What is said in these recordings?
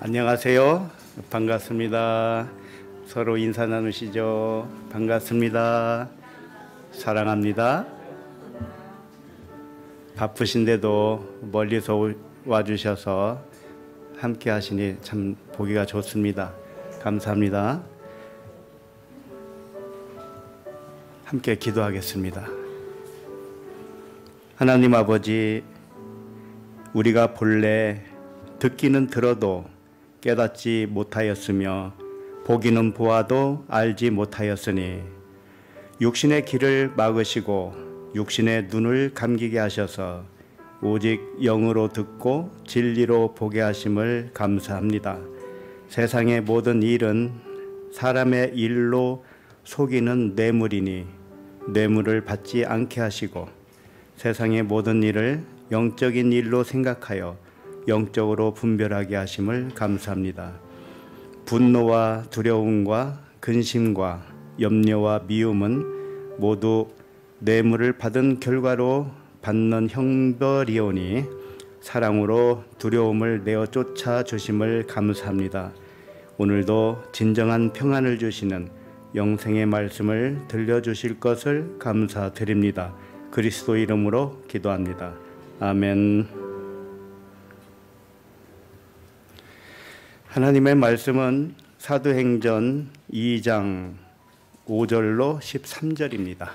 안녕하세요. 반갑습니다. 서로 인사 나누시죠. 반갑습니다. 사랑합니다. 바쁘신데도 멀리서 와주셔서 함께 하시니 참 보기가 좋습니다. 감사합니다. 함께 기도하겠습니다. 하나님 아버지, 우리가 본래 듣기는 들어도 깨닫지 못하였으며 보기는 보아도 알지 못하였으니 육신의 길을 막으시고 육신의 눈을 감기게 하셔서 오직 영으로 듣고 진리로 보게 하심을 감사합니다. 세상의 모든 일은 사람의 일로 속이는 뇌물이니 뇌물을 받지 않게 하시고 세상의 모든 일을 영적인 일로 생각하여 영적으로 분별하게 하심을 감사합니다. 분노와 두려움과 근심과 염려와 미움은 모두 뇌물을 받은 결과로 받는 형벌이오니 사랑으로 두려움을 내어 쫓아 주심을 감사합니다. 오늘도 진정한 평안을 주시는 영생의 말씀을 들려주실 것을 감사드립니다. 그리스도 이름으로 기도합니다. 아멘. 하나님의 말씀은 사도행전 2장 5절로 13절입니다.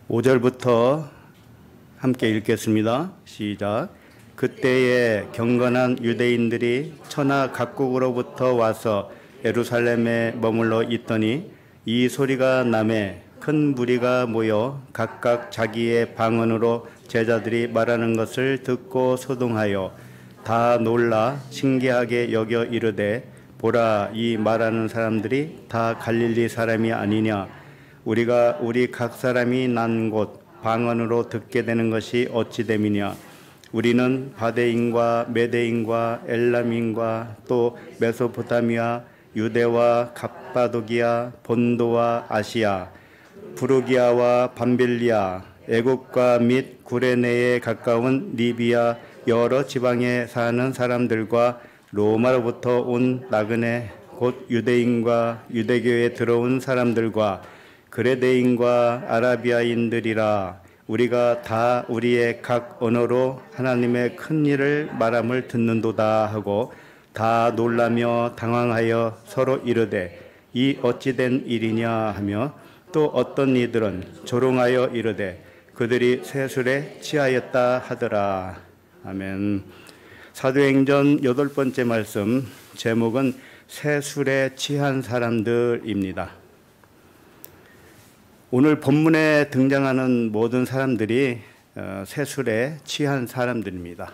(5절부터) 함께 읽겠습니다. 시작. 그때에 경건한 유대인들이 천하 각국으로부터 와서 예루살렘에 머물러 있더니 이 소리가 나매 큰 무리가 모여 각각 자기의 방언으로 제자들이 말하는 것을 듣고 소동하여 다 놀라 신기하게 여겨 이르되, 보라, 이 말하는 사람들이 다 갈릴리 사람이 아니냐? 우리가 우리 각 사람이 난 곳 방언으로 듣게 되는 것이 어찌 됨이냐? 우리는 바데인과 메데인과 엘람인과 또 메소포타미아, 유대와 갑바도기아, 본도와 아시아, 부르기아와 밤빌리아, 애국과 및 구레네에 가까운 리비아 여러 지방에 사는 사람들과 로마로부터 온 나그네 곧 유대인과 유대교에 들어온 사람들과 그레데인과 아라비아인들이라. 우리가 다 우리의 각 언어로 하나님의 큰 일을 말함을 듣는도다 하고 다 놀라며 당황하여 서로 이르되, 이 어찌된 일이냐 하며 또 어떤 이들은 조롱하여 이르되, 그들이 세술에 취하였다 하더라. 아멘. 사도행전 8번째 말씀, 제목은 세술에 취한 사람들입니다. 오늘 본문에 등장하는 모든 사람들이 세술에 취한 사람들입니다.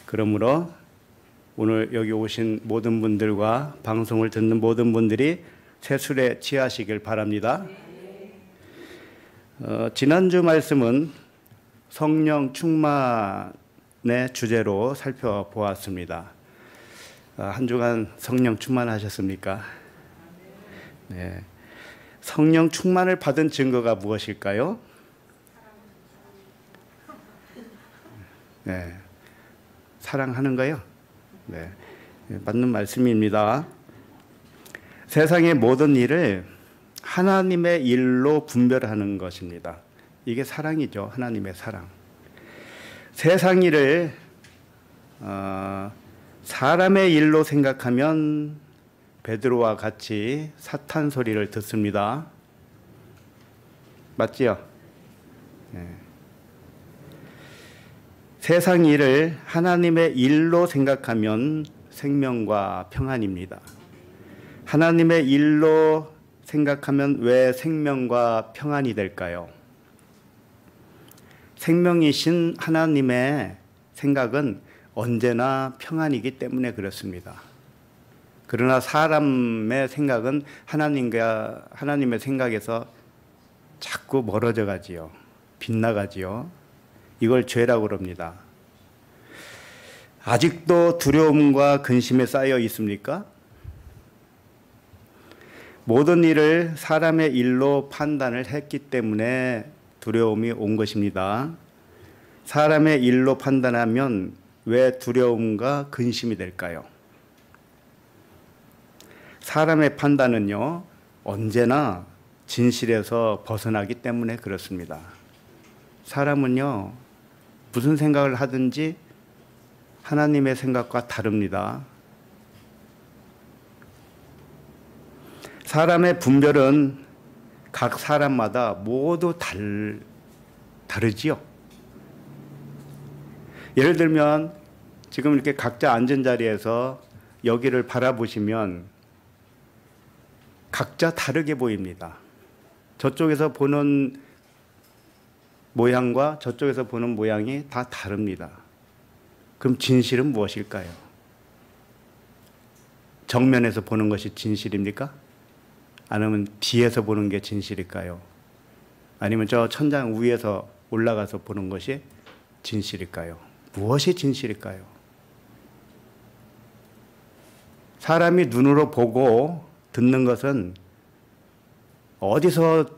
그러므로 오늘 여기 오신 모든 분들과 방송을 듣는 모든 분들이 세술에 취하시길 바랍니다. 지난주 말씀은 성령 충만의 주제로 살펴보았습니다. 한 주간 성령 충만하셨습니까? 네. 성령 충만을 받은 증거가 무엇일까요? 네. 사랑하는 거요? 네. 맞는 말씀입니다. 세상의 모든 일을 하나님의 일로 분별하는 것입니다. 이게 사랑이죠. 하나님의 사랑. 세상 일을 사람의 일로 생각하면 베드로와 같이 사탄 소리를 듣습니다. 맞지요? 네. 세상 일을 하나님의 일로 생각하면 생명과 평안입니다. 하나님의 일로 생각하면 왜 생명과 평안이 될까요? 생명이신 하나님의 생각은 언제나 평안이기 때문에 그렇습니다. 그러나 사람의 생각은 하나님의 생각에서 자꾸 멀어져 가지요. 빗나가지요. 이걸 죄라고 그럽니다. 아직도 두려움과 근심에 쌓여 있습니까? 모든 일을 사람의 일로 판단을 했기 때문에 두려움이 온 것입니다. 사람의 일로 판단하면 왜 두려움과 근심이 될까요? 사람의 판단은요, 언제나 진실에서 벗어나기 때문에 그렇습니다. 사람은요, 무슨 생각을 하든지 하나님의 생각과 다릅니다. 사람의 분별은 각 사람마다 모두 다르지요. 예를 들면 지금 이렇게 각자 앉은 자리에서 여기를 바라보시면 각자 다르게 보입니다. 저쪽에서 보는 모양과 저쪽에서 보는 모양이 다 다릅니다. 그럼 진실은 무엇일까요? 정면에서 보는 것이 진실입니까? 아니면 뒤에서 보는 게 진실일까요? 아니면 저 천장 위에서 올라가서 보는 것이 진실일까요? 무엇이 진실일까요? 사람이 눈으로 보고 듣는 것은 어디서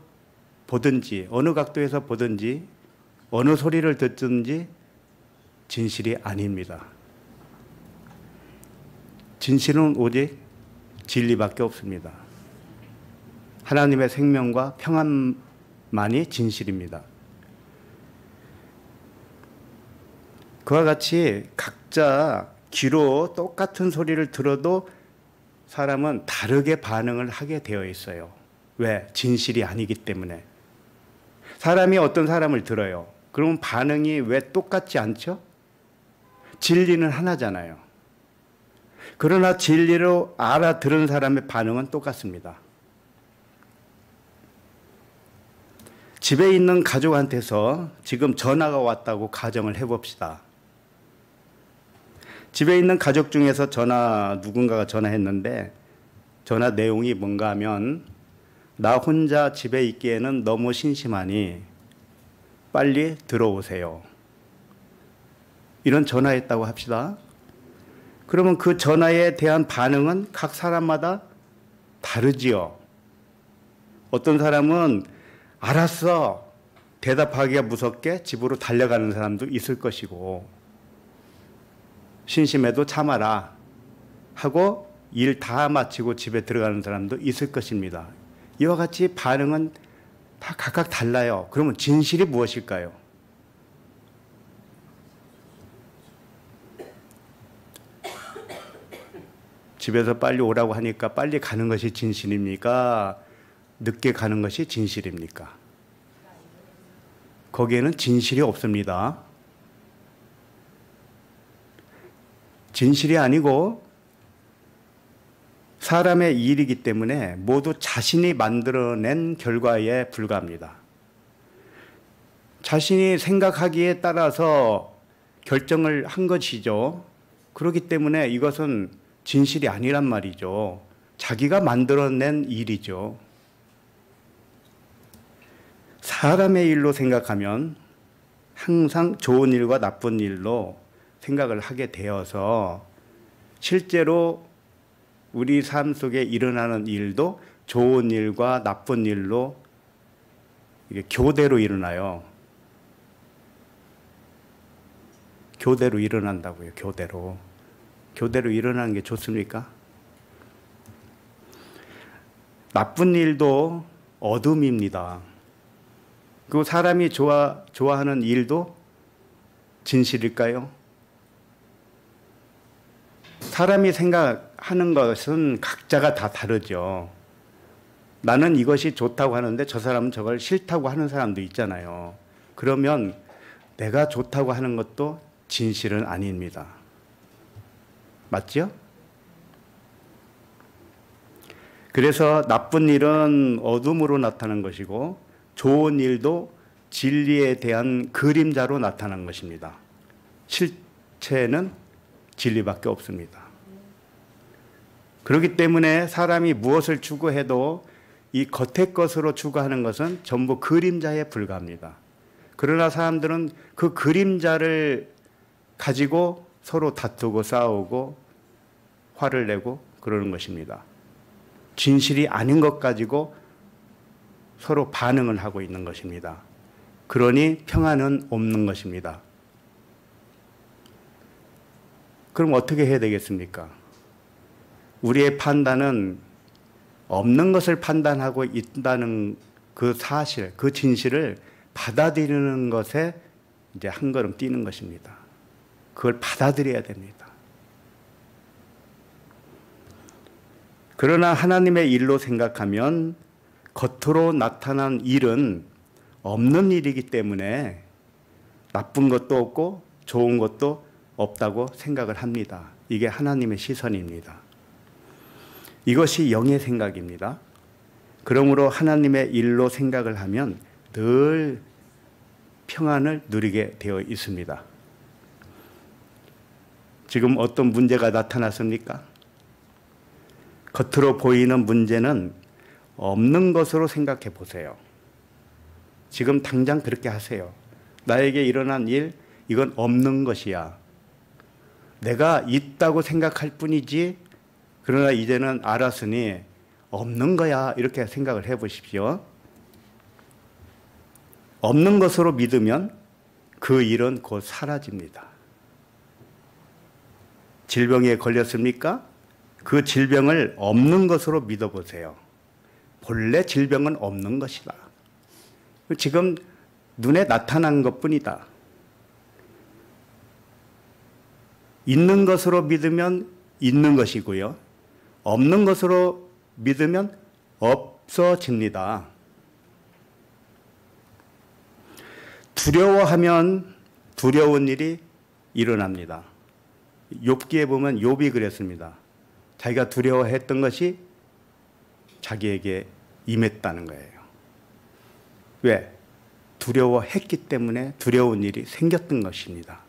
보든지 어느 각도에서 보든지 어느 소리를 듣든지 진실이 아닙니다. 진실은 오직 진리밖에 없습니다. 하나님의 생명과 평안만이 진실입니다. 그와 같이 각자 귀로 똑같은 소리를 들어도 사람은 다르게 반응을 하게 되어 있어요. 왜? 진실이 아니기 때문에. 사람이 어떤 사람을 들어요. 그러면 반응이 왜 똑같지 않죠? 진리는 하나잖아요. 그러나 진리로 알아들은 사람의 반응은 똑같습니다. 집에 있는 가족한테서 지금 전화가 왔다고 가정을 해봅시다. 집에 있는 가족 중에서 누군가가 전화했는데 전화 내용이 뭔가 하면 나 혼자 집에 있기에는 너무 심심하니 빨리 들어오세요. 이런 전화했다고 합시다. 그러면 그 전화에 대한 반응은 각 사람마다 다르지요. 어떤 사람은 알았어. 대답하기가 무섭게 집으로 달려가는 사람도 있을 것이고 심심해도 참아라 하고 일 다 마치고 집에 들어가는 사람도 있을 것입니다. 이와 같이 반응은 다 각각 달라요. 그러면 진실이 무엇일까요? 집에서 빨리 오라고 하니까 빨리 가는 것이 진실입니까? 늦게 가는 것이 진실입니까? 거기에는 진실이 없습니다. 진실이 아니고 사람의 일이기 때문에 모두 자신이 만들어낸 결과에 불과합니다. 자신이 생각하기에 따라서 결정을 한 것이죠. 그렇기 때문에 이것은 진실이 아니란 말이죠. 자기가 만들어낸 일이죠. 사람의 일로 생각하면 항상 좋은 일과 나쁜 일로 생각을 하게 되어서 실제로 우리 삶 속에 일어나는 일도 좋은 일과 나쁜 일로 이게 교대로 일어나요. 교대로 일어난다고요. 교대로. 교대로 일어나는 게 좋습니까? 나쁜 일도 어둠입니다. 그 사람이 좋아하는 일도 진실일까요? 사람이 생각하는 것은 각자가 다 다르죠. 나는 이것이 좋다고 하는데 저 사람은 저걸 싫다고 하는 사람도 있잖아요. 그러면 내가 좋다고 하는 것도 진실은 아닙니다. 맞죠? 그래서 나쁜 일은 어둠으로 나타나는 것이고 좋은 일도 진리에 대한 그림자로 나타나는 것입니다. 실체는 진리밖에 없습니다. 그렇기 때문에 사람이 무엇을 추구해도 이 겉의 것으로 추구하는 것은 전부 그림자에 불과합니다. 그러나 사람들은 그 그림자를 가지고 서로 다투고 싸우고 화를 내고 그러는 것입니다. 진실이 아닌 것 가지고 서로 반응을 하고 있는 것입니다. 그러니 평안은 없는 것입니다. 그럼 어떻게 해야 되겠습니까? 우리의 판단은 없는 것을 판단하고 있다는 그 사실, 그 진실을 받아들이는 것에 이제 한 걸음 뛰는 것입니다. 그걸 받아들여야 됩니다. 그러나 하나님의 일로 생각하면 겉으로 나타난 일은 없는 일이기 때문에 나쁜 것도 없고 좋은 것도 없다고 생각을 합니다. 이게 하나님의 시선입니다. 이것이 영의 생각입니다. 그러므로 하나님의 일로 생각을 하면 늘 평안을 누리게 되어 있습니다. 지금 어떤 문제가 나타났습니까? 겉으로 보이는 문제는 없는 것으로 생각해 보세요. 지금 당장 그렇게 하세요. 나에게 일어난 일, 이건 없는 것이야. 내가 있다고 생각할 뿐이지, 그러나 이제는 알았으니 없는 거야. 이렇게 생각을 해 보십시오. 없는 것으로 믿으면 그 일은 곧 사라집니다. 질병에 걸렸습니까? 그 질병을 없는 것으로 믿어보세요. 본래 질병은 없는 것이다. 지금 눈에 나타난 것뿐이다. 있는 것으로 믿으면 있는 것이고요. 없는 것으로 믿으면 없어집니다. 두려워하면 두려운 일이 일어납니다. 욥기에 보면 욥이 그랬습니다. 자기가 두려워했던 것이 자기에게 임했다는 거예요. 왜? 두려워했기 때문에 두려운 일이 생겼던 것입니다.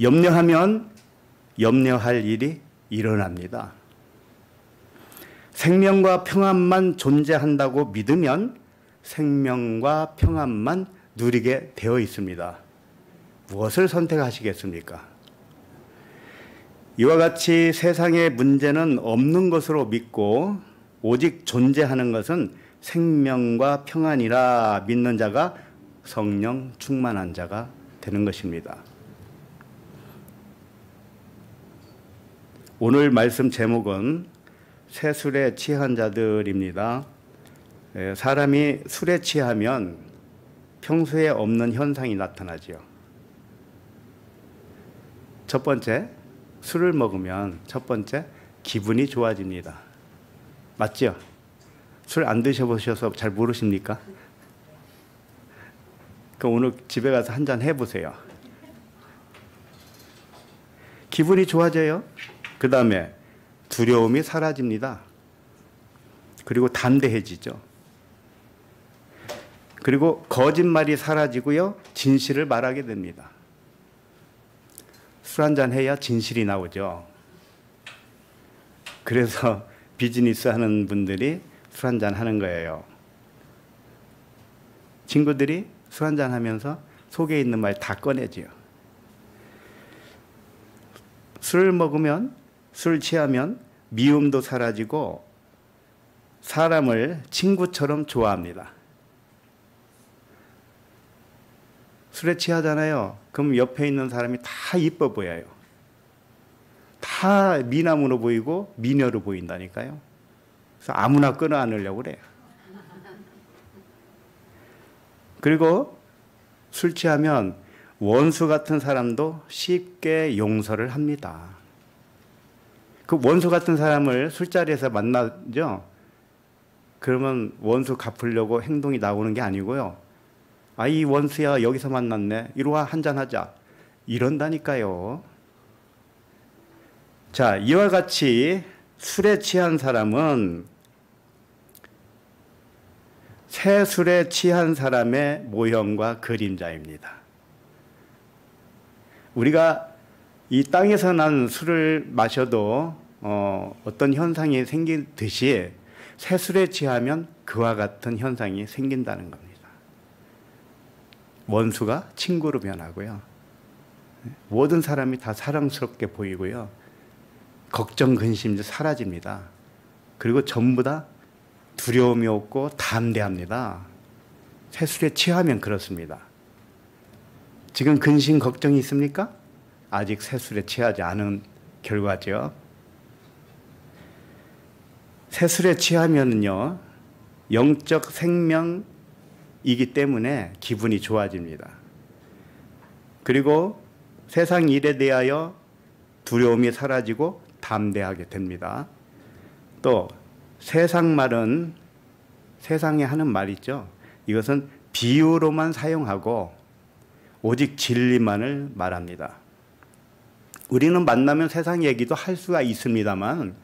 염려하면 염려할 일이 일어납니다. 생명과 평안만 존재한다고 믿으면 생명과 평안만 누리게 되어 있습니다. 무엇을 선택하시겠습니까? 이와 같이 세상의 문제는 없는 것으로 믿고 오직 존재하는 것은 생명과 평안이라 믿는 자가 성령 충만한 자가 되는 것입니다. 오늘 말씀 제목은 새 술에 취한 자들입니다. 사람이 술에 취하면 평소에 없는 현상이 나타나죠. 첫 번째, 술을 먹으면 첫 번째, 기분이 좋아집니다. 맞죠? 술 안 드셔보셔서 잘 모르십니까? 그럼 오늘 집에 가서 한 잔 해보세요. 기분이 좋아져요. 그 다음에 두려움이 사라집니다. 그리고 담대해지죠. 그리고 거짓말이 사라지고요. 진실을 말하게 됩니다. 술 한잔 해야 진실이 나오죠. 그래서 비즈니스 하는 분들이 술 한잔 하는 거예요. 친구들이 술 한잔 하면서 속에 있는 말 다 꺼내지요. 술을 먹으면, 술 취하면 미움도 사라지고 사람을 친구처럼 좋아합니다. 술에 취하잖아요. 그럼 옆에 있는 사람이 다 이뻐 보여요. 다 미남으로 보이고 미녀로 보인다니까요. 그래서 아무나 끌어안으려고 그래요. 그리고 술 취하면 원수 같은 사람도 쉽게 용서를 합니다. 그 원수 같은 사람을 술자리에서 만나죠. 그러면 원수 갚으려고 행동이 나오는 게 아니고요. 아, 이 원수야 여기서 만났네. 이리 와 한잔하자. 이런다니까요. 자, 이와 같이 술에 취한 사람은 새 술에 취한 사람의 모형과 그림자입니다. 우리가 이 땅에서 난 술을 마셔도 어떤 현상이 생기듯이 새 술에 취하면 그와 같은 현상이 생긴다는 겁니다. 원수가 친구로 변하고요. 모든 사람이 다 사랑스럽게 보이고요. 걱정, 근심도 사라집니다. 그리고 전부 다 두려움이 없고 담대합니다. 세술에 취하면 그렇습니다. 지금 근심 걱정이 있습니까? 아직 세술에 취하지 않은 결과죠. 세술에 취하면요, 영적 생명이기 때문에 기분이 좋아집니다. 그리고 세상 일에 대하여 두려움이 사라지고 담대하게 됩니다. 또 세상 말은, 세상에 하는 말 있죠. 이것은 비유로만 사용하고 오직 진리만을 말합니다. 우리는 만나면 세상 얘기도 할 수가 있습니다만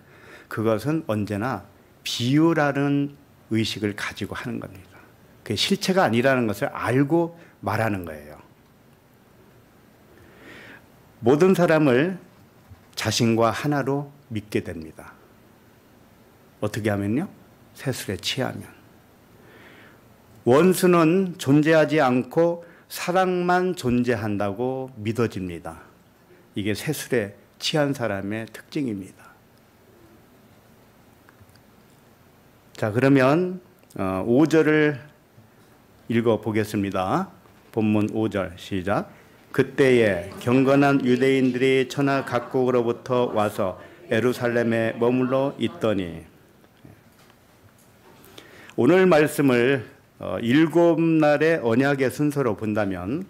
그것은 언제나 비유라는 의식을 가지고 하는 겁니다. 그게 실체가 아니라는 것을 알고 말하는 거예요. 모든 사람을 자신과 하나로 믿게 됩니다. 어떻게 하면요? 세술에 취하면. 원수는 존재하지 않고 사랑만 존재한다고 믿어집니다. 이게 세술에 취한 사람의 특징입니다. 자, 그러면 5절을 읽어보겠습니다. 본문 5절 시작. 그때에 경건한 유대인들이 천하 각국으로부터 와서 예루살렘에 머물러 있더니. 오늘 말씀을 7날의 언약의 순서로 본다면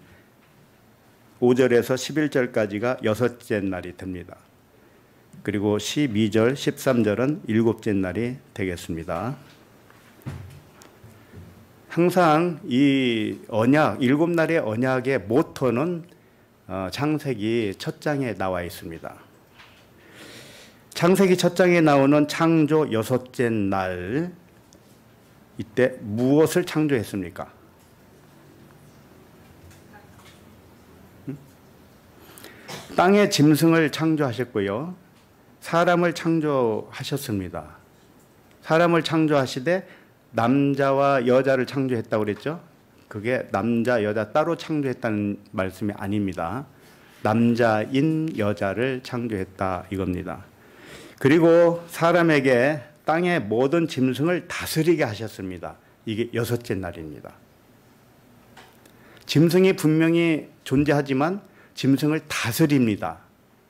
5절에서 11절까지가 여섯째 날이 됩니다. 그리고 12절, 13절은 일곱째 날이 되겠습니다. 항상 이 언약, 7날의 언약의 모토는 창세기 첫 장에 나와 있습니다. 창세기 첫 장에 나오는 창조 여섯째 날, 이때 무엇을 창조했습니까? 땅의 짐승을 창조하셨고요. 사람을 창조하셨습니다. 사람을 창조하시되 남자와 여자를 창조했다고 그랬죠? 그게 남자, 여자 따로 창조했다는 말씀이 아닙니다. 남자인 여자를 창조했다 이겁니다. 그리고 사람에게 땅의 모든 짐승을 다스리게 하셨습니다. 이게 여섯째 날입니다. 짐승이 분명히 존재하지만 짐승을 다스립니다.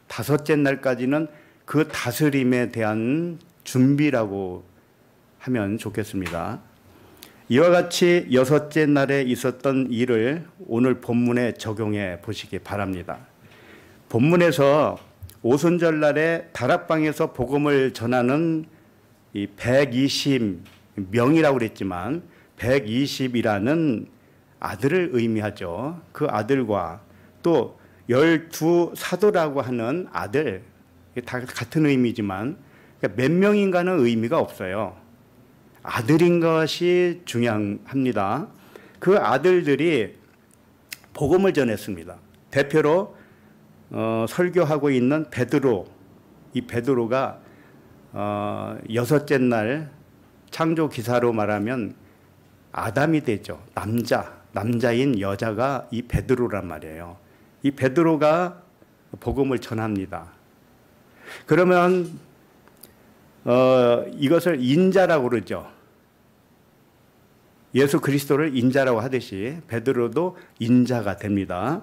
다섯째 날까지는 그 다스림에 대한 준비라고 하면 좋겠습니다. 이와 같이 여섯째 날에 있었던 일을 오늘 본문에 적용해 보시기 바랍니다. 본문에서 오순절 날에 다락방에서 복음을 전하는 이 120명이라고 그랬지만 120이라는 아들을 의미하죠. 그 아들과 또 12사도라고 하는 아들, 다 같은 의미지만 몇 명인가는 의미가 없어요. 아들인 것이 중요합니다. 그 아들들이 복음을 전했습니다. 대표로 설교하고 있는 베드로, 이 베드로가 여섯째 날 창조 기사로 말하면 아담이 되죠. 남자인 여자가 이 베드로란 말이에요. 이 베드로가 복음을 전합니다. 그러면 이것을 인자라고 그러죠. 예수 그리스도를 인자라고 하듯이 베드로도 인자가 됩니다.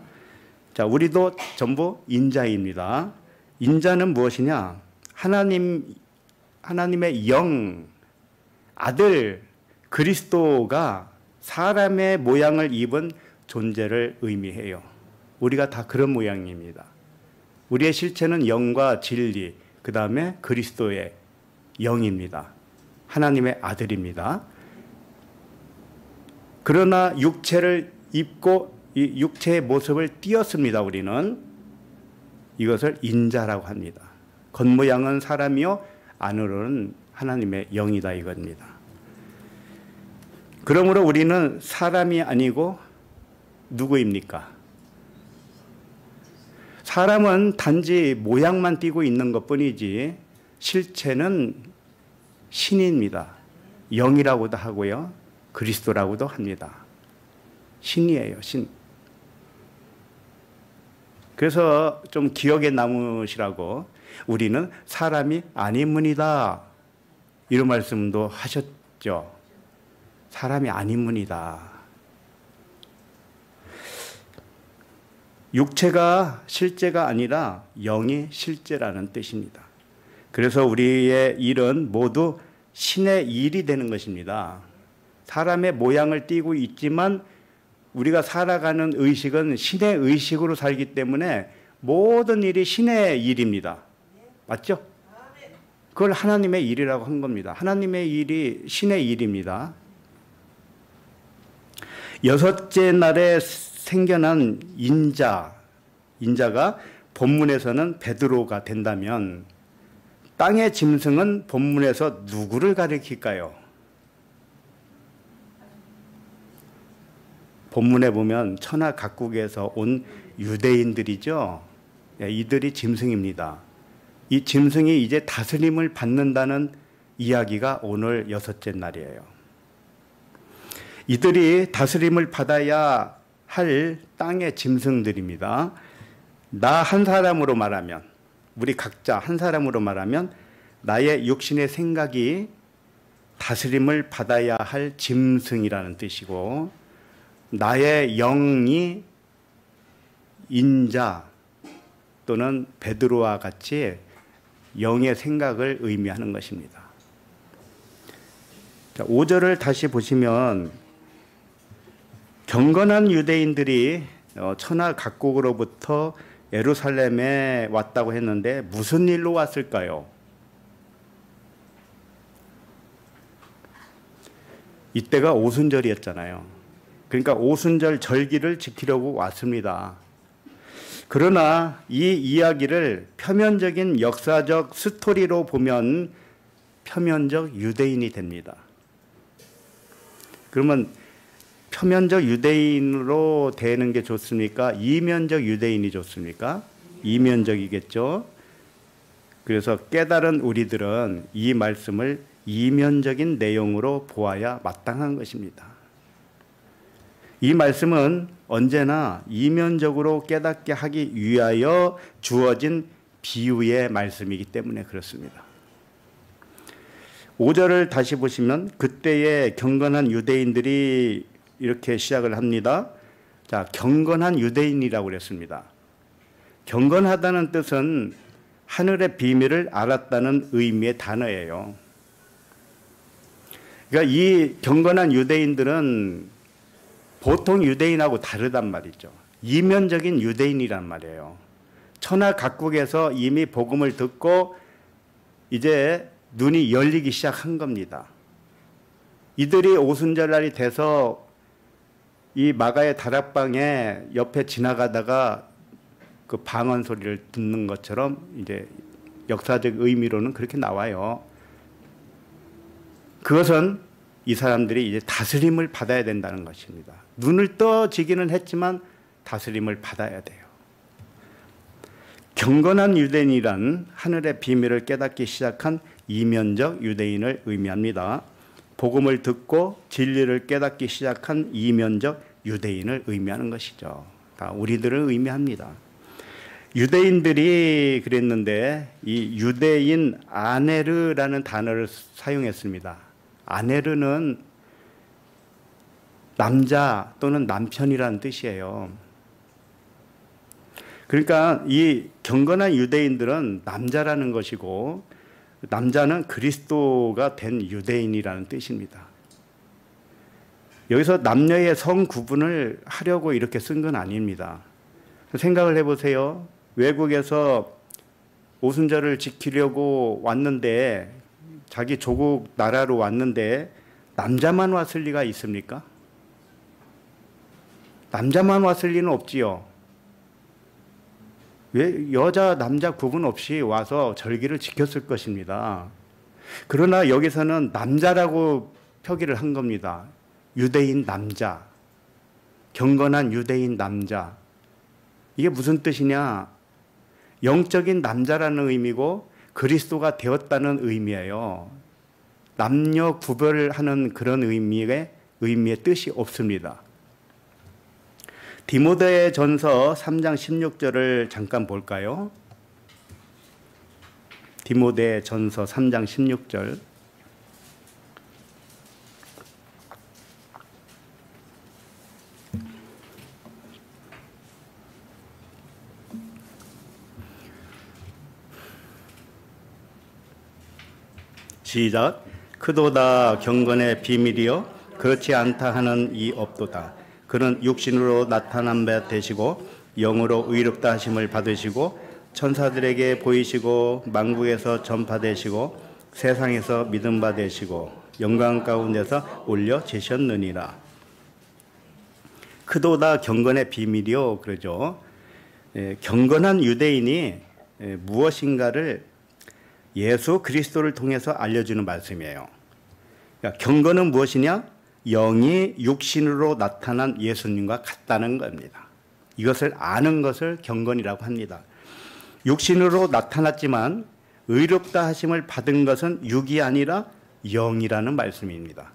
자, 우리도 전부 인자입니다. 인자는 무엇이냐? 하나님의 영, 아들 그리스도가 사람의 모양을 입은 존재를 의미해요. 우리가 다 그런 모양입니다. 우리의 실체는 영과 진리, 그 다음에 그리스도의 영입니다. 하나님의 아들입니다. 그러나 육체를 입고 이 육체의 모습을 띄었습니다. 우리는 이것을 인자라고 합니다. 겉모양은 사람이요 안으로는 하나님의 영이다 이겁니다. 그러므로 우리는 사람이 아니고 누구입니까? 사람은 단지 모양만 띠고 있는 것뿐이지 실체는 신입니다. 영이라고도 하고요. 그리스도라고도 합니다. 신이에요. 신. 그래서 좀 기억에 남으시라고 우리는 사람이 아님은이다. 이런 말씀도 하셨죠. 사람이 아닌문이다. 육체가 실제가 아니라 영이 실제라는 뜻입니다. 그래서 우리의 일은 모두 신의 일이 되는 것입니다. 사람의 모양을 띠고 있지만 우리가 살아가는 의식은 신의 의식으로 살기 때문에 모든 일이 신의 일입니다. 맞죠? 그걸 하나님의 일이라고 한 겁니다. 하나님의 일이 신의 일입니다. 여섯째 날에 생겨난 인자가 본문에서는 베드로가 된다면 땅의 짐승은 본문에서 누구를 가리킬까요? 본문에 보면 천하 각국에서 온 유대인들이죠. 이들이 짐승입니다. 이 짐승이 이제 다스림을 받는다는 이야기가 오늘 여섯째 날이에요. 이들이 다스림을 받아야 할 땅의 짐승들입니다. 나 한 사람으로 말하면, 우리 각자 한 사람으로 말하면 나의 육신의 생각이 다스림을 받아야 할 짐승이라는 뜻이고, 나의 영이 인자 또는 베드로와 같이 영의 생각을 의미하는 것입니다. 자, 5절을 다시 보시면 경건한 유대인들이 천하 각국으로부터 예루살렘에 왔다고 했는데 무슨 일로 왔을까요? 이때가 오순절이었잖아요. 그러니까 오순절 절기를 지키려고 왔습니다. 그러나 이 이야기를 표면적인 역사적 스토리로 보면 표면적 유대인이 됩니다. 그러면 표면적 유대인으로 되는 게 좋습니까? 이면적 유대인이 좋습니까? 이면적이겠죠. 그래서 깨달은 우리들은 이 말씀을 이면적인 내용으로 보아야 마땅한 것입니다. 이 말씀은 언제나 이면적으로 깨닫게 하기 위하여 주어진 비유의 말씀이기 때문에 그렇습니다. 5절을 다시 보시면 그때의 경건한 유대인들이 이렇게 시작을 합니다. 자, 경건한 유대인이라고 그랬습니다. 경건하다는 뜻은 하늘의 비밀을 알았다는 의미의 단어예요. 그러니까 이 경건한 유대인들은 보통 유대인하고 다르단 말이죠. 이면적인 유대인이란 말이에요. 천하 각국에서 이미 복음을 듣고 이제 눈이 열리기 시작한 겁니다. 이들이 오순절날이 돼서 이 마가의 다락방에 옆에 지나가다가 그 방언 소리를 듣는 것처럼 이제 역사적 의미로는 그렇게 나와요. 그것은 이 사람들이 이제 다스림을 받아야 된다는 것입니다. 눈을 떠지기는 했지만 다스림을 받아야 돼요. 경건한 유대인이란 하늘의 비밀을 깨닫기 시작한 이면적 유대인을 의미합니다. 복음을 듣고 진리를 깨닫기 시작한 이면적 유대인을 의미하는 것이죠. 다 우리들을 의미합니다. 유대인들이 그랬는데 이 유대인 아네르라는 단어를 사용했습니다. 아네르는 남자 또는 남편이라는 뜻이에요. 그러니까 이 경건한 유대인들은 남자라는 것이고 남자는 그리스도가 된 유대인이라는 뜻입니다. 여기서 남녀의 성 구분을 하려고 이렇게 쓴 건 아닙니다. 생각을 해보세요. 외국에서 오순절을 지키려고 왔는데 자기 조국 나라로 왔는데 남자만 왔을 리가 있습니까? 남자만 왔을 리는 없지요. 왜 여자 남자 구분 없이 와서 절기를 지켰을 것입니다. 그러나 여기서는 남자라고 표기를 한 겁니다. 유대인 남자, 경건한 유대인 남자. 이게 무슨 뜻이냐? 영적인 남자라는 의미고 그리스도가 되었다는 의미예요. 남녀 구별을 하는 그런 의미의 뜻이 없습니다. 디모데 전서 3장 16절을 잠깐 볼까요? 디모데 전서 3장 16절. 시작. 크도다 경건의 비밀이요 그렇지 않다 하는 이 없도다. 그는 육신으로 나타난 바 되시고 영으로 의롭다 하심을 받으시고 천사들에게 보이시고 만국에서 전파되시고 세상에서 믿음 받으시고 영광 가운데서 올려지셨느니라. 크도다 경건의 비밀이요 그러죠. 경건한 유대인이 무엇인가를 예수 그리스도를 통해서 알려주는 말씀이에요. 그러니까 경건은 무엇이냐? 영이 육신으로 나타난 예수님과 같다는 겁니다. 이것을 아는 것을 경건이라고 합니다. 육신으로 나타났지만 의롭다 하심을 받은 것은 육이 아니라 영이라는 말씀입니다.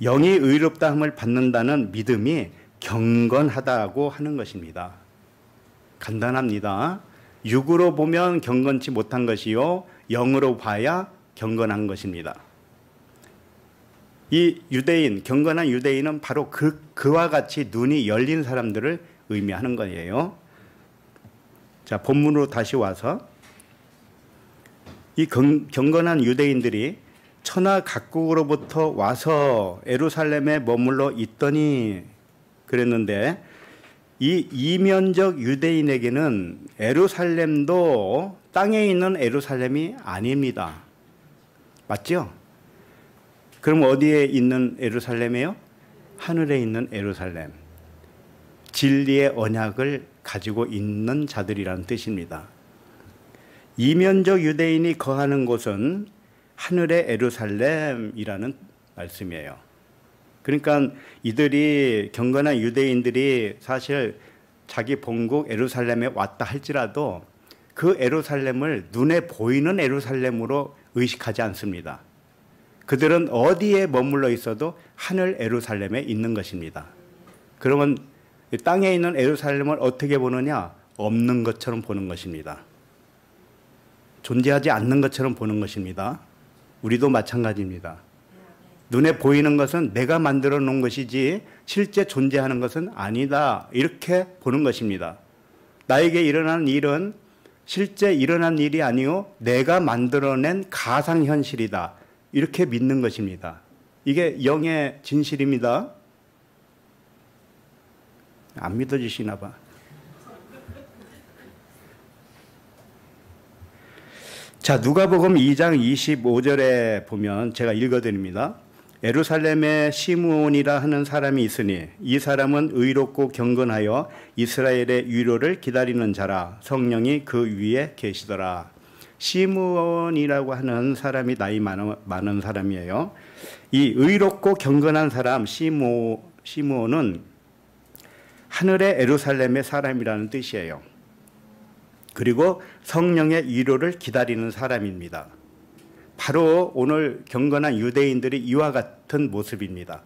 영이 의롭다 함을 받는다는 믿음이 경건하다고 하는 것입니다. 간단합니다. 육으로 보면 경건치 못한 것이요 영으로 봐야 경건한 것입니다. 이 유대인, 경건한 유대인은 바로 그와 같이 눈이 열린 사람들을 의미하는 거예요. 자, 본문으로 다시 와서 이 경건한 유대인들이 천하 각국으로부터 와서 예루살렘에 머물러 있더니 그랬는데 이 이면적 유대인에게는 예루살렘도 땅에 있는 예루살렘이 아닙니다. 맞죠? 그럼 어디에 있는 예루살렘이에요? 하늘에 있는 예루살렘. 진리의 언약을 가지고 있는 자들이라는 뜻입니다. 이면적 유대인이 거하는 곳은 하늘의 예루살렘이라는 말씀이에요. 그러니까 이들이 경건한 유대인들이 사실 자기 본국 예루살렘에 왔다 할지라도 그 예루살렘을 눈에 보이는 예루살렘으로 의식하지 않습니다. 그들은 어디에 머물러 있어도 하늘 예루살렘에 있는 것입니다. 그러면 땅에 있는 예루살렘을 어떻게 보느냐? 없는 것처럼 보는 것입니다. 존재하지 않는 것처럼 보는 것입니다. 우리도 마찬가지입니다. 눈에 보이는 것은 내가 만들어 놓은 것이지 실제 존재하는 것은 아니다. 이렇게 보는 것입니다. 나에게 일어난 일은 실제 일어난 일이 아니요 내가 만들어낸 가상현실이다. 이렇게 믿는 것입니다. 이게 영의 진실입니다. 안 믿어지시나 봐. 자, 누가복음 2장 25절에 보면 제가 읽어드립니다. 예루살렘에 시므온이라 하는 사람이 있으니 이 사람은 의롭고 경건하여 이스라엘의 위로를 기다리는 자라. 성령이 그 위에 계시더라. 시므온이라고 하는 사람이 나이 많은 사람이에요. 이 의롭고 경건한 사람 시므온은 하늘의 예루살렘의 사람이라는 뜻이에요. 그리고 성령의 위로를 기다리는 사람입니다. 바로 오늘 경건한 유대인들이 이와 같은 모습입니다.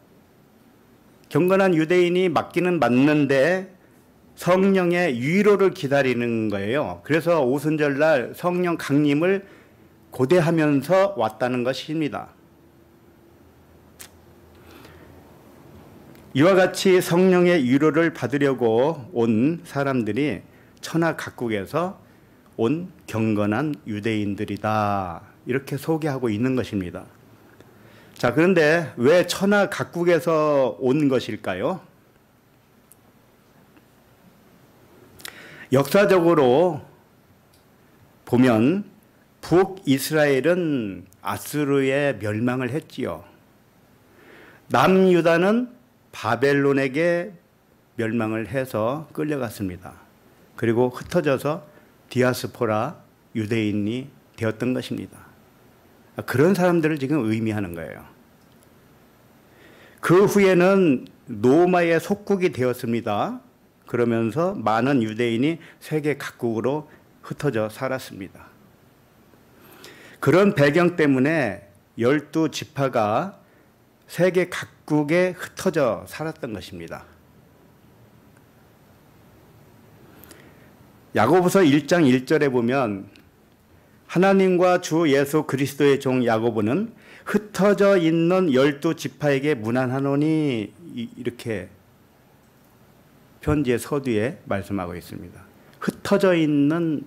경건한 유대인이 맞기는 맞는데 성령의 위로를 기다리는 거예요. 그래서 오순절날 성령 강림을 고대하면서 왔다는 것입니다. 이와 같이 성령의 위로를 받으려고 온 사람들이 천하 각국에서 온 경건한 유대인들이다. 이렇게 소개하고 있는 것입니다. 자, 그런데 왜 천하 각국에서 온 것일까요? 역사적으로 보면 북이스라엘은 아수르에 멸망을 했지요. 남유다는 바벨론에게 멸망을 해서 끌려갔습니다. 그리고 흩어져서 디아스포라 유대인이 되었던 것입니다. 그런 사람들을 지금 의미하는 거예요. 그 후에는 로마의 속국이 되었습니다. 그러면서 많은 유대인이 세계 각국으로 흩어져 살았습니다. 그런 배경 때문에 12지파가 세계 각국에 흩어져 살았던 것입니다. 야고보서 1장 1절에 보면 하나님과 주 예수 그리스도의 종 야고보는 흩어져 있는 12지파에게 문안하노니 이렇게 편지의 서두에 말씀하고 있습니다. 흩어져 있는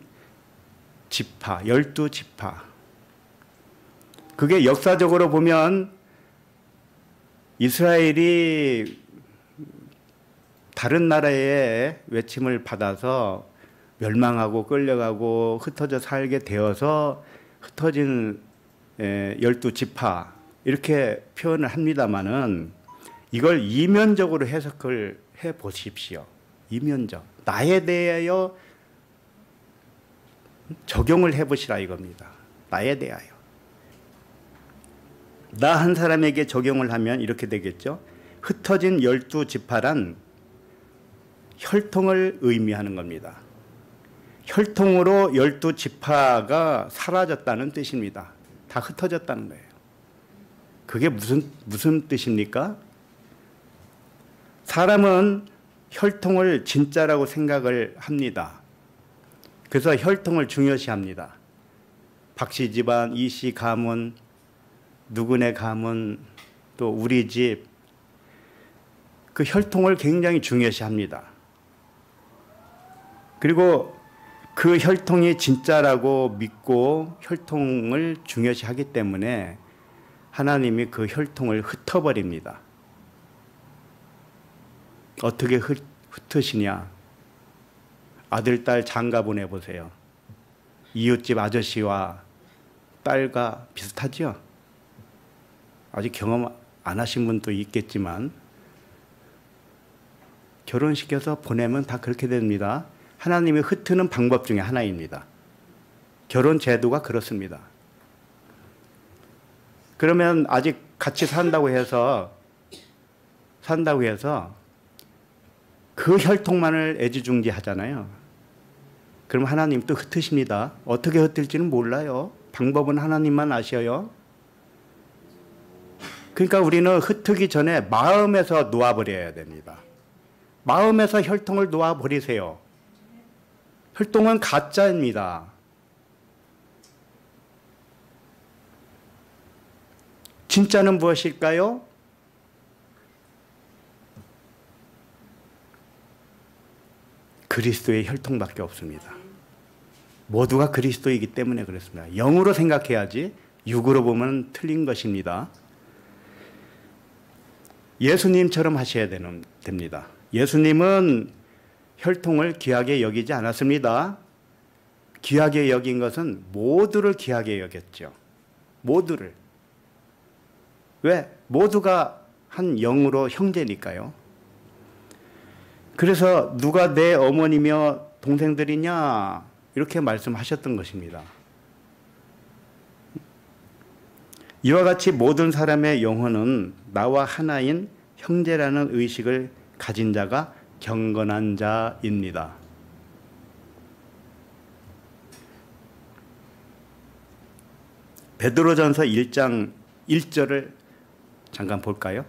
지파, 12지파. 그게 역사적으로 보면 이스라엘이 다른 나라의 외침을 받아서 멸망하고 끌려가고 흩어져 살게 되어서 흩어진 12지파 이렇게 표현을 합니다마는 이걸 이면적으로 해석을 해 보십시오. 이면적. 나에 대하여 적용을 해 보시라 이겁니다. 나에 대하여. 나 한 사람에게 적용을 하면 이렇게 되겠죠. 흩어진 12지파란 혈통을 의미하는 겁니다. 혈통으로 12지파가 사라졌다는 뜻입니다. 다 흩어졌다는 거예요. 그게 무슨 뜻입니까? 사람은 혈통을 진짜라고 생각을 합니다. 그래서 혈통을 중요시합니다. 박씨 집안, 이씨 가문, 누구네 가문, 또 우리 집, 그 혈통을 굉장히 중요시합니다. 그리고 그 혈통이 진짜라고 믿고 혈통을 중요시하기 때문에 하나님이 그 혈통을 흩어버립니다. 어떻게 흩으시냐? 아들, 딸 장가 보내보세요. 이웃집 아저씨와 딸과 비슷하죠? 아직 경험 안 하신 분도 있겠지만 결혼시켜서 보내면 다 그렇게 됩니다. 하나님이 흩트는 방법 중에 하나입니다. 결혼 제도가 그렇습니다. 그러면 아직 같이 산다고 해서 그 혈통만을 애지중지하잖아요. 그럼 하나님 또 흩으십니다. 어떻게 흩을지는 몰라요. 방법은 하나님만 아셔요. 그러니까 우리는 흩트기 전에 마음에서 놓아버려야 됩니다. 마음에서 혈통을 놓아버리세요. 혈통은 가짜입니다. 진짜는 무엇일까요? 그리스도의 혈통밖에 없습니다. 모두가 그리스도이기 때문에 그렇습니다. 영으로 생각해야지 육으로 보면 틀린 것입니다. 예수님처럼 하셔야 됩니다. 예수님은 혈통을 귀하게 여기지 않았습니다. 귀하게 여긴 것은 모두를 귀하게 여겼죠. 모두를. 왜? 모두가 한 영으로 형제니까요. 그래서 누가 내 어머니며 동생들이냐 이렇게 말씀하셨던 것입니다. 이와 같이 모든 사람의 영혼은 나와 하나인 형제라는 의식을 가진 자가 경건한 자입니다. 베드로전서 1장 1절을 잠깐 볼까요?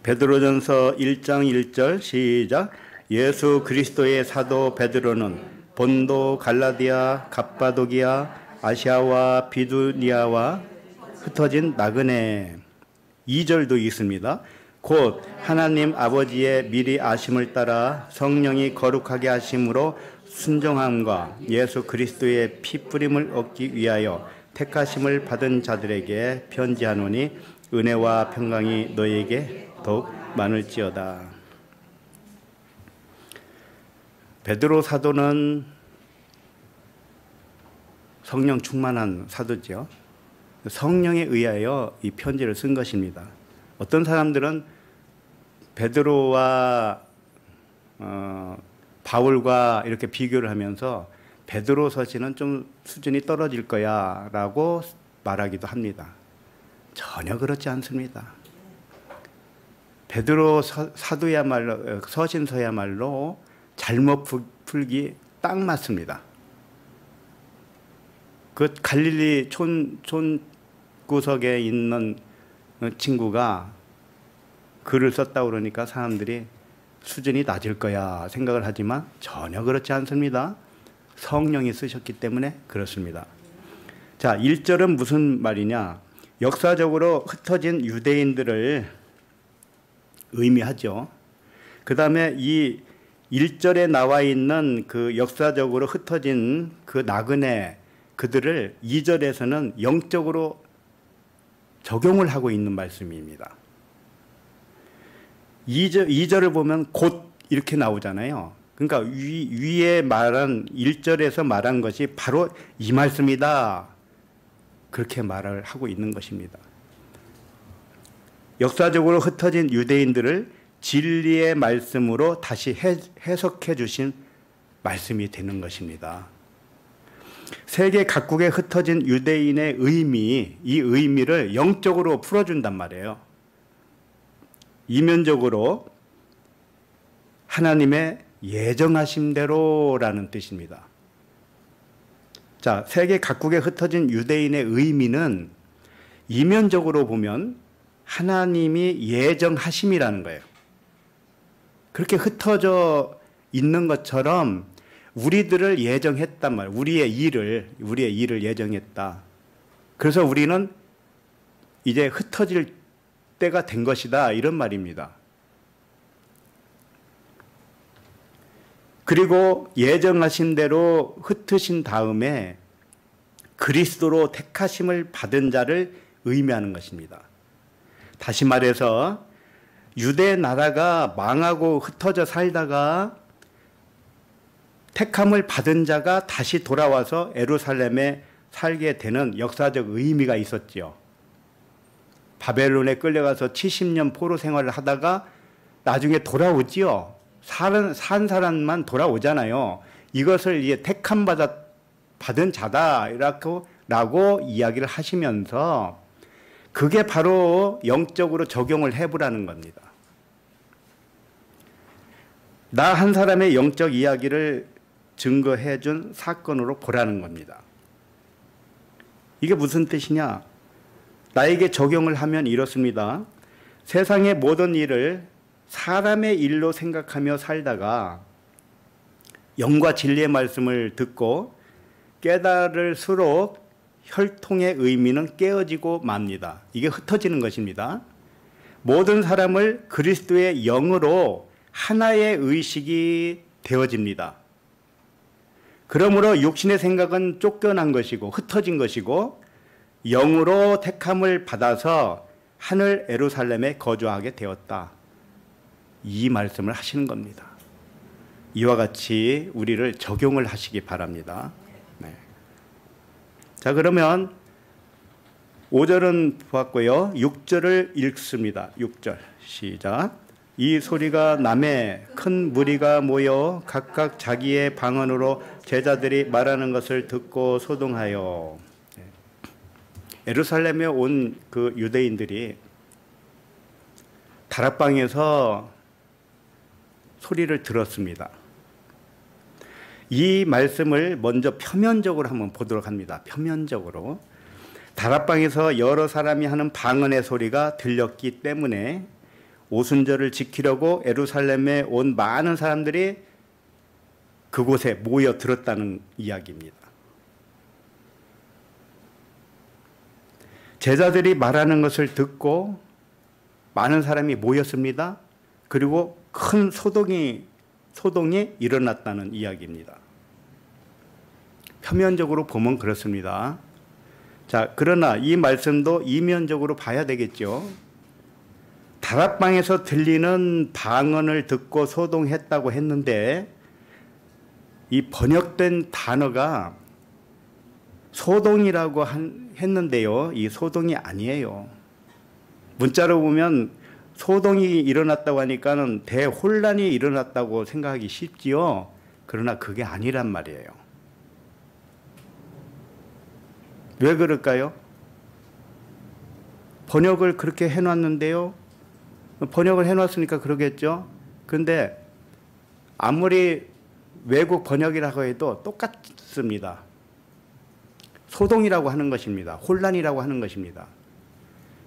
베드로전서 1장 1절 시작. 예수 그리스도의 사도 베드로는 본도, 갈라디아, 갑바도기아, 아시아와 비두니아와 흩어진 나그네. 2절도 있습니다. 곧 하나님 아버지의 미리 아심을 따라 성령이 거룩하게 하심으로 순종함과 예수 그리스도의 피 뿌림을 얻기 위하여 택하심을 받은 자들에게 편지하노니 은혜와 평강이 너희에게 더욱 많을지어다. 베드로 사도는 성령 충만한 사도죠. 성령에 의하여 이 편지를 쓴 것입니다. 어떤 사람들은 베드로와 바울과 이렇게 비교를 하면서 베드로 서신은 좀 수준이 떨어질 거야 라고 말하기도 합니다. 전혀 그렇지 않습니다. 베드로 사도야말로 서신서야말로 잘못 풀기 딱 맞습니다. 그 갈릴리 촌 구석에 있는 친구가 글을 썼다고 그러니까 사람들이 수준이 낮을 거야 생각을 하지만 전혀 그렇지 않습니다. 성령이 쓰셨기 때문에 그렇습니다. 자, 1절은 무슨 말이냐? 역사적으로 흩어진 유대인들을 의미하죠. 그 다음에 이 1절에 나와 있는 그 역사적으로 흩어진 그 나그네 그들을 2절에서는 영적으로 적용을 하고 있는 말씀입니다. 2절을 보면 곧 이렇게 나오잖아요. 그러니까 위에 말한 1절에서 말한 것이 바로 이 말씀이다. 그렇게 말을 하고 있는 것입니다. 역사적으로 흩어진 유대인들을 진리의 말씀으로 다시 해석해 주신 말씀이 되는 것입니다. 세계 각국에 흩어진 유대인의 이 의미를 영적으로 풀어준단 말이에요. 이면적으로 하나님의 예정하신 대로라는 뜻입니다. 자, 세계 각국에 흩어진 유대인의 의미는 이면적으로 보면 하나님이 예정하심이라는 거예요. 그렇게 흩어져 있는 것처럼 우리들을 예정했단 말이에요. 우리의 일을 예정했다. 그래서 우리는 이제 흩어질 때가 된 것이다. 이런 말입니다. 그리고 예정하신 대로 흩으신 다음에 그리스도로 택하심을 받은 자를 의미하는 것입니다. 다시 말해서 유대 나라가 망하고 흩어져 살다가 택함을 받은 자가 다시 돌아와서 예루살렘에 살게 되는 역사적 의미가 있었죠. 바벨론에 끌려가서 70년 포로 생활을 하다가 나중에 돌아오지요. 산 사람만 돌아오잖아요. 이것을 이제 택함 받은 자다라고 이야기를 하시면서 그게 바로 영적으로 적용을 해보라는 겁니다. 나 한 사람의 영적 이야기를 증거해 준 사건으로 보라는 겁니다. 이게 무슨 뜻이냐? 나에게 적용을 하면 이렇습니다. 세상의 모든 일을 사람의 일로 생각하며 살다가 영과 진리의 말씀을 듣고 깨달을수록 혈통의 의미는 깨어지고 맙니다. 이게 흩어지는 것입니다. 모든 사람을 그리스도의 영으로 하나의 의식이 되어집니다. 그러므로 육신의 생각은 쫓겨난 것이고 흩어진 것이고 영으로 택함을 받아서 하늘 예루살렘에 거주하게 되었다. 이 말씀을 하시는 겁니다. 이와 같이 우리를 적용을 하시기 바랍니다. 네. 자, 그러면 5절은 보았고요. 6절을 읽습니다. 6절 시작. 이 소리가 남에 큰 무리가 모여 각각 자기의 방언으로 제자들이 말하는 것을 듣고 소동하여. 예루살렘에 온 그 유대인들이 다락방에서 소리를 들었습니다. 이 말씀을 먼저 표면적으로 한번 보도록 합니다. 표면적으로. 다락방에서 여러 사람이 하는 방언의 소리가 들렸기 때문에 오순절을 지키려고 예루살렘에 온 많은 사람들이 그곳에 모여 들었다는 이야기입니다. 제자들이 말하는 것을 듣고 많은 사람이 모였습니다. 그리고 큰 소동이 일어났다는 이야기입니다. 표면적으로 보면 그렇습니다. 자, 그러나 이 말씀도 이면적으로 봐야 되겠죠. 다락방에서 들리는 방언을 듣고 소동했다고 했는데 이 번역된 단어가 소동이라고 했는데요. 이 소동이 아니에요. 문자로 보면 소동이 일어났다고 하니까는 대혼란이 일어났다고 생각하기 쉽지요. 그러나 그게 아니란 말이에요. 왜 그럴까요? 번역을 그렇게 해놨는데요. 번역을 해놨으니까 그러겠죠. 그런데 아무리 외국 번역이라고 해도 똑같습니다. 소동이라고 하는 것입니다. 혼란이라고 하는 것입니다.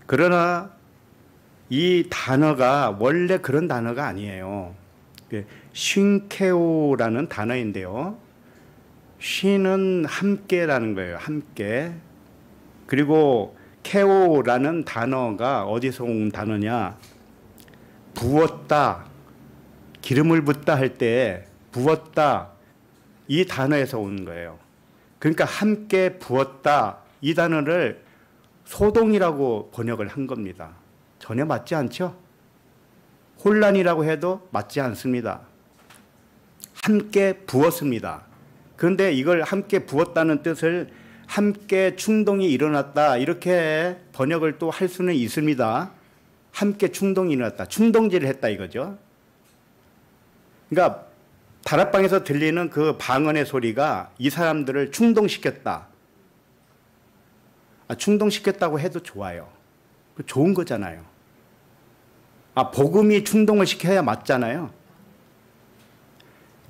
그러나 이 단어가 원래 그런 단어가 아니에요. 쉰케오라는 단어인데요. 쉬는 함께라는 거예요. 함께. 그리고 케오라는 단어가 어디서 온 단어냐? 부었다, 기름을 붓다 할 때 부었다, 이 단어에서 온 거예요. 그러니까 함께 부었다, 이 단어를 소동이라고 번역을 한 겁니다. 전혀 맞지 않죠? 혼란이라고 해도 맞지 않습니다. 함께 부었습니다. 그런데 이걸 함께 부었다는 뜻을 함께 충동이 일어났다, 이렇게 번역을 또 할 수는 있습니다. 함께 충동이 일어났다, 충동질을 했다 이거죠. 그러니까 다락방에서 들리는 그 방언의 소리가 이 사람들을 충동시켰다. 충동시켰다고 해도 좋아요. 좋은 거잖아요. 복음이 충동을 시켜야 맞잖아요.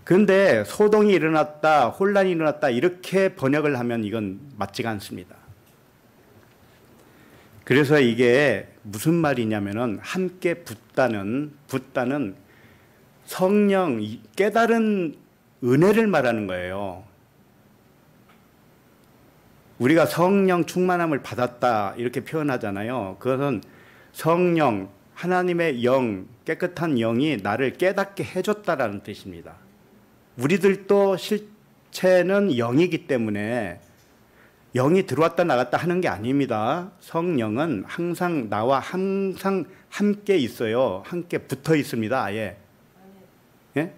그런데 소동이 일어났다, 혼란이 일어났다, 이렇게 번역을 하면 이건 맞지가 않습니다. 그래서 이게 무슨 말이냐면은 함께 붙다는 성령, 깨달은 은혜를 말하는 거예요. 우리가 성령 충만함을 받았다 이렇게 표현하잖아요. 그것은 성령, 하나님의 영, 깨끗한 영이 나를 깨닫게 해줬다라는 뜻입니다. 우리들도 실체는 영이기 때문에 영이 들어왔다 나갔다 하는 게 아닙니다. 성령은 항상 나와 항상 함께 있어요. 함께 붙어 있습니다. 아예. 예?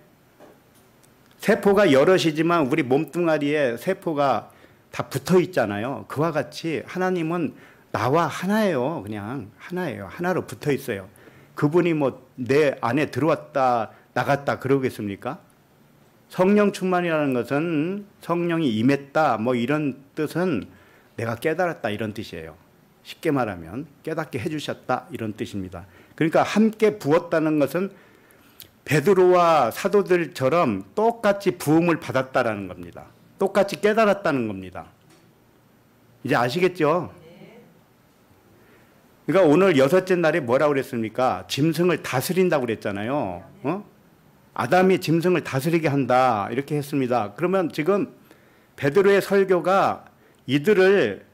세포가 여럿이지만 우리 몸뚱아리에 세포가 다 붙어 있잖아요. 그와 같이 하나님은 나와 하나예요. 그냥 하나예요. 하나로 붙어 있어요. 그분이 뭐 내 안에 들어왔다 나갔다 그러겠습니까? 성령 충만이라는 것은 성령이 임했다 뭐 이런 뜻은 내가 깨달았다 이런 뜻이에요. 쉽게 말하면 깨닫게 해주셨다 이런 뜻입니다. 그러니까 함께 부었다는 것은 베드로와 사도들처럼 똑같이 부음을 받았다라는 겁니다. 똑같이 깨달았다는 겁니다. 이제 아시겠죠? 그러니까 오늘 여섯째 날에 뭐라고 그랬습니까? 짐승을 다스린다고 그랬잖아요. 아담이 짐승을 다스리게 한다 이렇게 했습니다. 그러면 지금 베드로의 설교가 이들을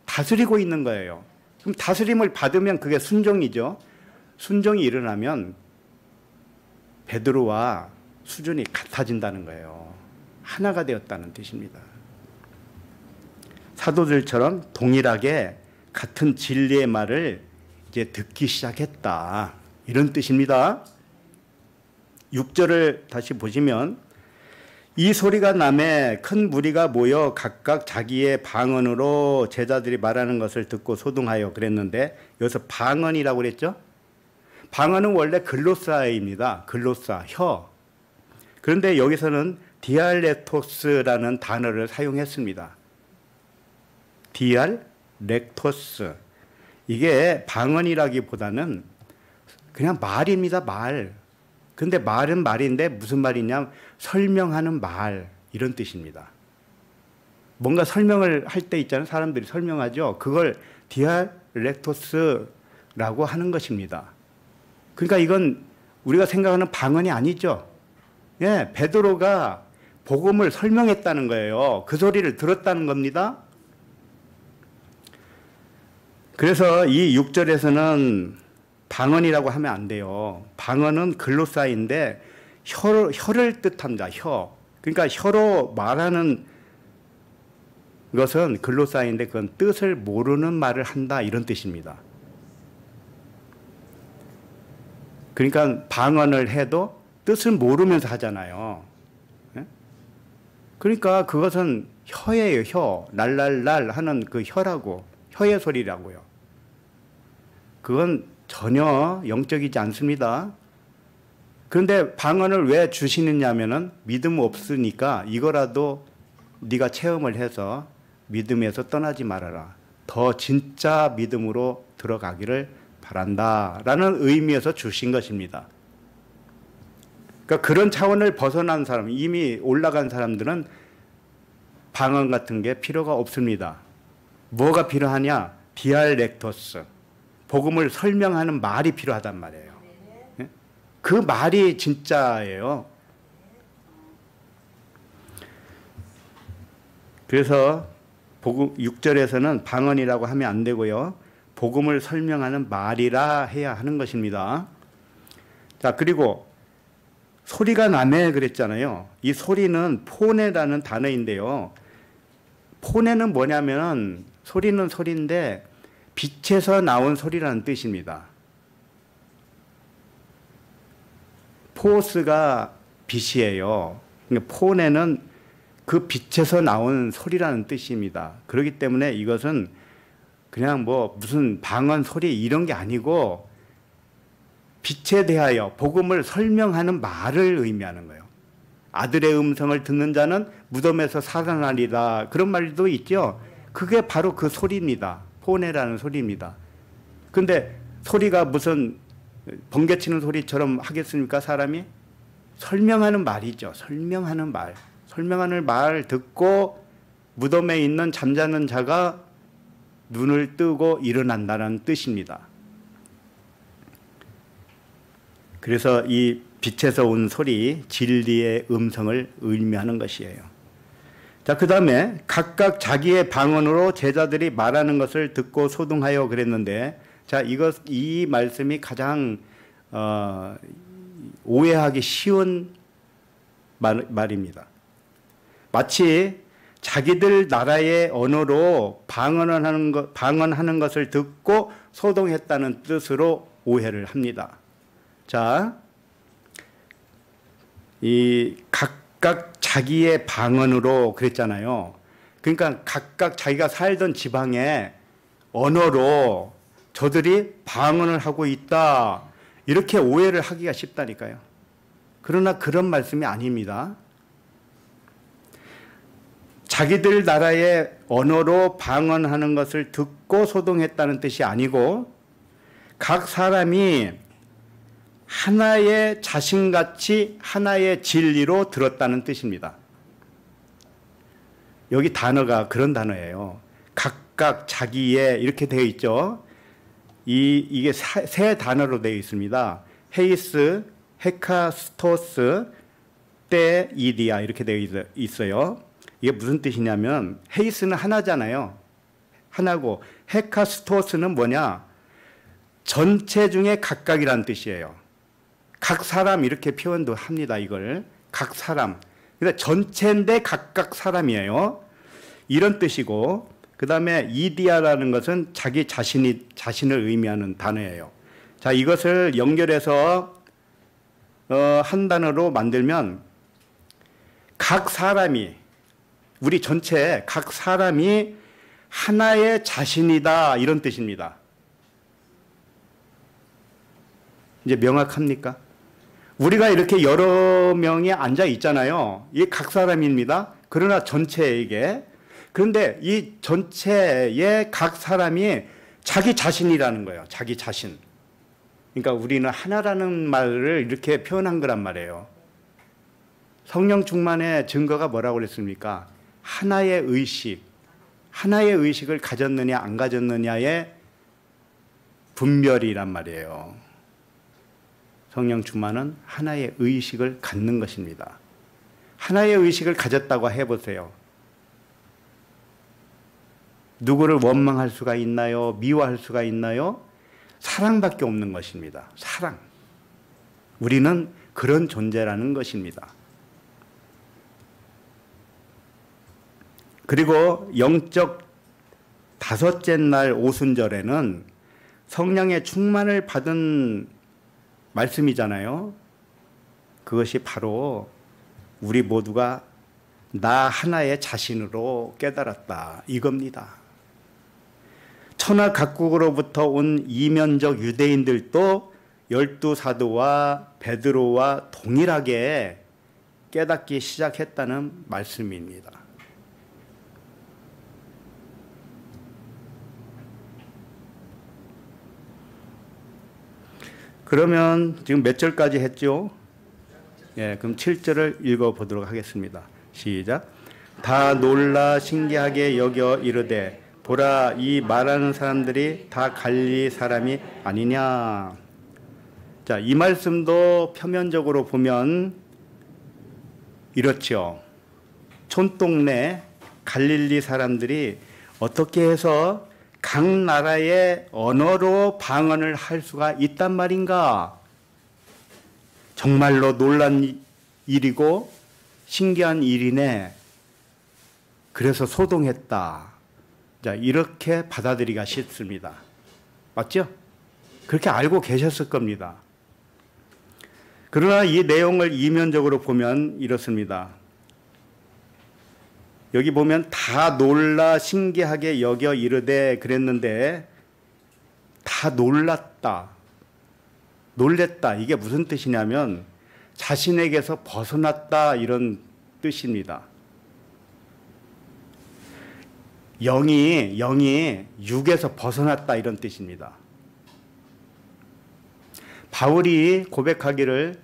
다스리고 있는 거예요. 그럼 다스림을 받으면 그게 순종이죠. 순종이 일어나면 베드로와 수준이 같아진다는 거예요. 하나가 되었다는 뜻입니다. 사도들처럼 동일하게 같은 진리의 말을 이제 듣기 시작했다 이런 뜻입니다. 6절을 다시 보시면 이 소리가 나매 큰 무리가 모여 각각 자기의 방언으로 제자들이 말하는 것을 듣고 소동하여 그랬는데 여기서 방언이라고 그랬죠? 방언은 원래 글로사입니다. 글로사, 혀. 그런데 여기서는 디알렉토스라는 단어를 사용했습니다. 디알렉토스. 이게 방언이라기보다는 그냥 말입니다. 말. 근데 말은 말인데 무슨 말이냐? 설명하는 말 이런 뜻입니다. 뭔가 설명을 할 때 있잖아요. 사람들이 설명하죠. 그걸 디알렉토스라고 하는 것입니다. 그러니까 이건 우리가 생각하는 방언이 아니죠. 예, 베드로가 복음을 설명했다는 거예요. 그 소리를 들었다는 겁니다. 그래서 이 6절에서는 방언이라고 하면 안 돼요. 방언은 글로사인데 혀를 뜻합니다. 혀. 그러니까 혀로 말하는 것은 글로사인데 그건 뜻을 모르는 말을 한다 이런 뜻입니다. 그러니까 방언을 해도 뜻을 모르면서 하잖아요. 그러니까 그것은 혀예요. 혀. 랄랄랄 하는 그 혀라고. 혀의 소리라고요. 그건 전혀 영적이지 않습니다. 그런데 방언을 왜 주시느냐면은 믿음 없으니까 이거라도 네가 체험을 해서 믿음에서 떠나지 말아라. 더 진짜 믿음으로 들어가기를 바란다라는 의미에서 주신 것입니다. 그러니까 그런 차원을 벗어난 사람, 이미 올라간 사람들은 방언 같은 게 필요가 없습니다. 뭐가 필요하냐? 디알렉토스. 복음을 설명하는 말이 필요하단 말이에요. 그 말이 진짜예요. 그래서 복음 6절에서는 방언이라고 하면 안 되고요. 복음을 설명하는 말이라 해야 하는 것입니다. 자, 그리고 소리가 나네 그랬잖아요. 이 소리는 포네라는 단어인데요. 포네는 뭐냐면 소리는 소리인데 빛에서 나온 소리라는 뜻입니다. 포스가 빛이에요. 그러니까 포네는 그 빛에서 나온 소리라는 뜻입니다. 그렇기 때문에 이것은 그냥 뭐 무슨 방언 소리 이런 게 아니고 빛에 대하여 복음을 설명하는 말을 의미하는 거예요. 아들의 음성을 듣는 자는 무덤에서 살아나리라 그런 말도 있죠. 그게 바로 그 소리입니다. 포네라는 소리입니다. 근데 소리가 무슨 번개치는 소리처럼 하겠습니까? 사람이? 설명하는 말이죠. 설명하는 말. 설명하는 말 듣고 무덤에 있는 잠자는 자가 눈을 뜨고 일어난다는 뜻입니다. 그래서 이 빛에서 온 소리, 진리의 음성을 의미하는 것이에요. 자, 그 다음에 각각 자기의 방언으로 제자들이 말하는 것을 듣고 소동하여 그랬는데, 자, 이 말씀이 가장 오해하기 쉬운 말입니다. 마치 자기들 나라의 언어로 방언하는 것을 듣고 소동했다는 뜻으로 오해를 합니다. 자, 이 각각 자기의 방언으로 그랬잖아요. 그러니까 각각 자기가 살던 지방의 언어로 저들이 방언을 하고 있다. 이렇게 오해를 하기가 쉽다니까요. 그러나 그런 말씀이 아닙니다. 자기들 나라의 언어로 방언하는 것을 듣고 소동했다는 뜻이 아니고 각 사람이 하나의 자신같이 하나의 진리로 들었다는 뜻입니다. 여기 단어가 그런 단어예요. 각각 자기의 이렇게 되어 있죠. 이게 세 단어로 되어 있습니다. 헤이스, 헤카스토스, 테이디아 이렇게 되어 있어요. 이게 무슨 뜻이냐면 헤이스는 하나잖아요. 하나고 헤카스토스는 뭐냐? 전체 중에 각각이라는 뜻이에요. 각 사람 이렇게 표현도 합니다. 이걸 각 사람. 그러니까 전체인데 각각 사람이에요. 이런 뜻이고 그 다음에 이디아라는 것은 자기 자신을 의미하는 단어예요. 자, 이것을 연결해서 한 단어로 만들면 각 사람이 우리 전체 각 사람이 하나의 자신이다 이런 뜻입니다. 이제 명확합니까? 우리가 이렇게 여러 명이 앉아 있잖아요. 이게 각 사람입니다. 그러나 전체에게. 그런데 이 전체의 각 사람이 자기 자신이라는 거예요. 자기 자신. 그러니까 우리는 하나라는 말을 이렇게 표현한 거란 말이에요. 성령 충만의 증거가 뭐라고 그랬습니까? 하나의 의식을 가졌느냐 안 가졌느냐의 분별이란 말이에요. 성령 충만은 하나의 의식을 갖는 것입니다. 하나의 의식을 가졌다고 해보세요. 누구를 원망할 수가 있나요? 미워할 수가 있나요? 사랑밖에 없는 것입니다. 사랑. 우리는 그런 존재라는 것입니다. 그리고 영적 다섯째 날 오순절에는 성령의 충만을 받은 말씀이잖아요. 그것이 바로 우리 모두가 나 하나의 자신으로 깨달았다 이겁니다. 천하 각국으로부터 온 이면적 유대인들도 12사도와 베드로와 동일하게 깨닫기 시작했다는 말씀입니다. 그러면 지금 몇 절까지 했죠? 예, 그럼 7절을 읽어보도록 하겠습니다. 시작. 다 놀라 신기하게 여겨 이르되 보라 이 말하는 사람들이 다 갈릴리 사람이 아니냐. 자, 이 말씀도 표면적으로 보면 이렇죠. 촌동네 갈릴리 사람들이 어떻게 해서 각 나라의 언어로 방언을 할 수가 있단 말인가? 정말로 놀란 일이고 신기한 일이네. 그래서 소동했다. 자, 이렇게 받아들이기가 쉽습니다. 맞죠? 그렇게 알고 계셨을 겁니다. 그러나 이 내용을 이면적으로 보면 이렇습니다. 여기 보면 다 놀라 신기하게 여겨 이르되 그랬는데 다 놀랐다. 놀랬다. 이게 무슨 뜻이냐면 자신에게서 벗어났다 이런 뜻입니다. 영이 육에서 벗어났다 이런 뜻입니다. 바울이 고백하기를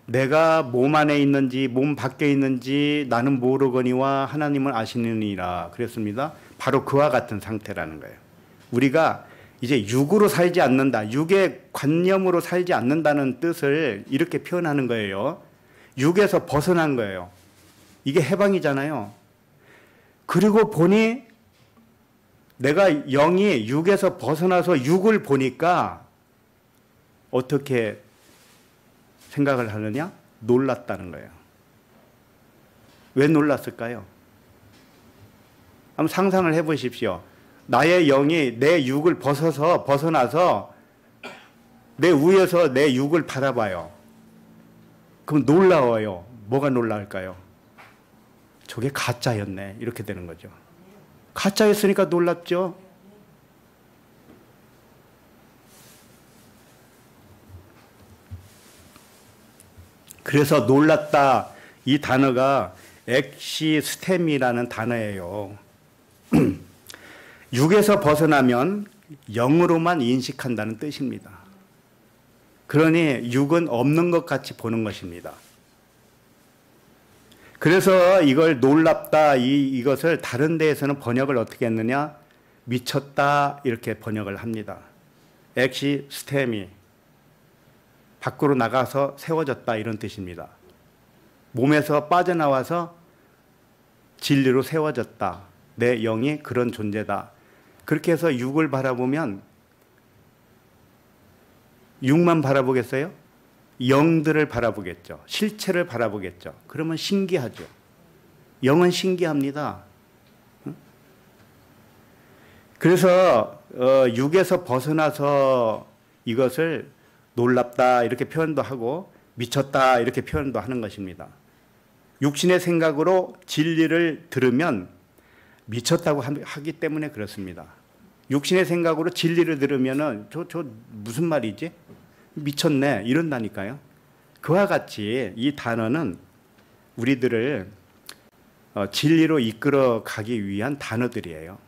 내가 몸 안에 있는지 몸 밖에 있는지 나는 모르거니와 하나님은 아시느니라 그랬습니다. 바로 그와 같은 상태라는 거예요. 우리가 이제 육으로 살지 않는다. 육의 관념으로 살지 않는다는 뜻을 이렇게 표현하는 거예요. 육에서 벗어난 거예요. 이게 해방이잖아요. 그리고 보니 내가 영이 육에서 벗어나서 육을 보니까 어떻게 생각을 하느냐? 놀랐다는 거예요. 왜 놀랐을까요? 한번 상상을 해 보십시오. 나의 영이 내 육을 벗어나서 내 위에서 내 육을 바라봐요. 그럼 놀라워요. 뭐가 놀라울까요? 저게 가짜였네. 이렇게 되는 거죠. 가짜였으니까 놀랍죠. 그래서 놀랐다. 이 단어가 엑시스템이라는 단어예요. 육에서 벗어나면 영으로만 인식한다는 뜻입니다. 그러니 육은 없는 것 같이 보는 것입니다. 그래서 이걸 놀랍다 이것을 다른 데에서는 번역을 어떻게 했느냐? 미쳤다 이렇게 번역을 합니다. 엑시스템이 밖으로 나가서 세워졌다 이런 뜻입니다. 몸에서 빠져나와서 진리로 세워졌다. 내 영이 그런 존재다. 그렇게 해서 육을 바라보면 육만 바라보겠어요? 영들을 바라보겠죠. 실체를 바라보겠죠. 그러면 신기하죠. 영은 신기합니다. 그래서 육에서 벗어나서 이것을 놀랍다 이렇게 표현도 하고 미쳤다 이렇게 표현도 하는 것입니다. 육신의 생각으로 진리를 들으면 미쳤다고 하기 때문에 그렇습니다. 육신의 생각으로 진리를 들으면은 저 무슨 말이지? 미쳤네 이런다니까요. 그와 같이 이 단어는 우리들을 진리로 이끌어 가기 위한 단어들이에요.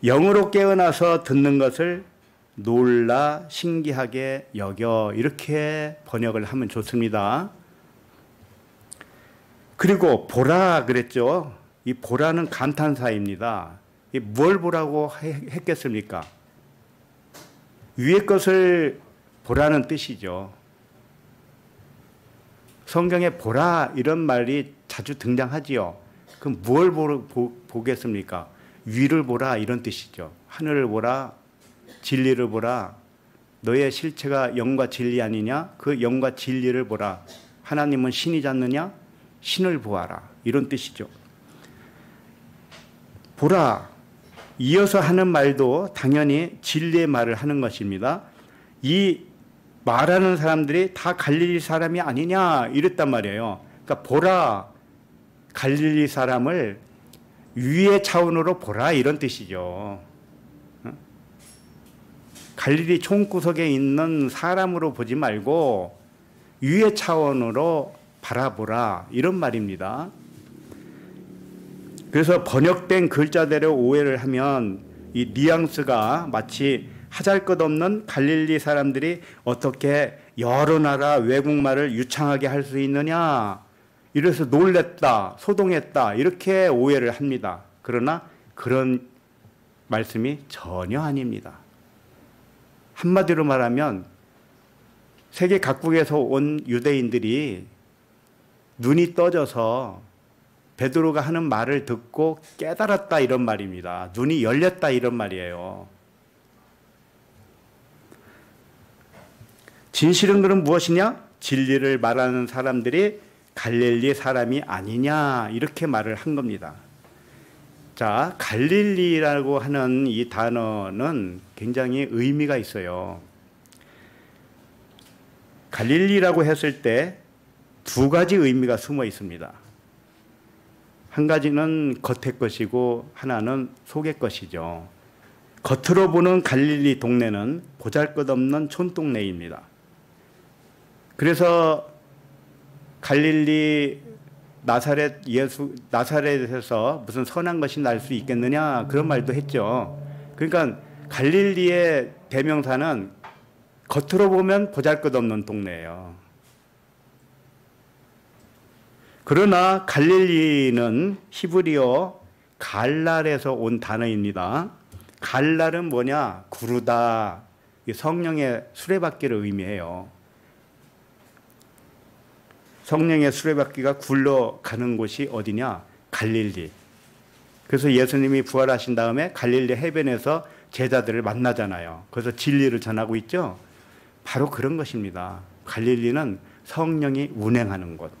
영으로 깨어나서 듣는 것을 놀라 신기하게 여겨 이렇게 번역을 하면 좋습니다. 그리고 보라 그랬죠. 이 보라는 감탄사입니다. 뭘 보라고 했겠습니까? 위의 것을 보라는 뜻이죠. 성경에 보라 이런 말이 자주 등장하지요. 그럼 뭘 보겠습니까? 위를 보라 이런 뜻이죠. 하늘을 보라, 진리를 보라. 너의 실체가 영과 진리 아니냐? 그 영과 진리를 보라. 하나님은 신이지 않느냐? 신을 보아라. 이런 뜻이죠. 보라. 이어서 하는 말도 당연히 진리의 말을 하는 것입니다. 이 말하는 사람들이 다 갈릴리 사람이 아니냐 이랬단 말이에요. 그러니까 보라. 갈릴리 사람을 위의 차원으로 보라 이런 뜻이죠. 갈릴리 총구석에 있는 사람으로 보지 말고 위의 차원으로 바라보라 이런 말입니다. 그래서 번역된 글자대로 오해를 하면 이 뉘앙스가 마치 하잘것없는 갈릴리 사람들이 어떻게 여러 나라 외국말을 유창하게 할 수 있느냐 이래서 놀랬다 소동했다 이렇게 오해를 합니다. 그러나 그런 말씀이 전혀 아닙니다. 한마디로 말하면 세계 각국에서 온 유대인들이 눈이 떠져서 베드로가 하는 말을 듣고 깨달았다 이런 말입니다. 눈이 열렸다 이런 말이에요. 진실은 그럼 무엇이냐? 진리를 말하는 사람들이 갈릴리 사람이 아니냐 이렇게 말을 한 겁니다. 자, 갈릴리라고 하는 이 단어는 굉장히 의미가 있어요. 갈릴리라고 했을 때 두 가지 의미가 숨어 있습니다. 한 가지는 겉의 것이고 하나는 속의 것이죠. 겉으로 보는 갈릴리 동네는 보잘것없는 촌동네입니다. 그래서 갈릴리 나사렛에서 무슨 선한 것이 날 수 있겠느냐 그런 말도 했죠. 그러니까 갈릴리의 대명사는 겉으로 보면 보잘것없는 동네예요. 그러나 갈릴리는 히브리어 갈랄에서 온 단어입니다. 갈랄은 뭐냐? 구르다. 성령의 수레바퀴를 의미해요. 성령의 수레바퀴가 굴러가는 곳이 어디냐? 갈릴리. 그래서 예수님이 부활하신 다음에 갈릴리 해변에서 제자들을 만나잖아요. 그래서 진리를 전하고 있죠. 바로 그런 것입니다. 갈릴리는 성령이 운행하는 곳.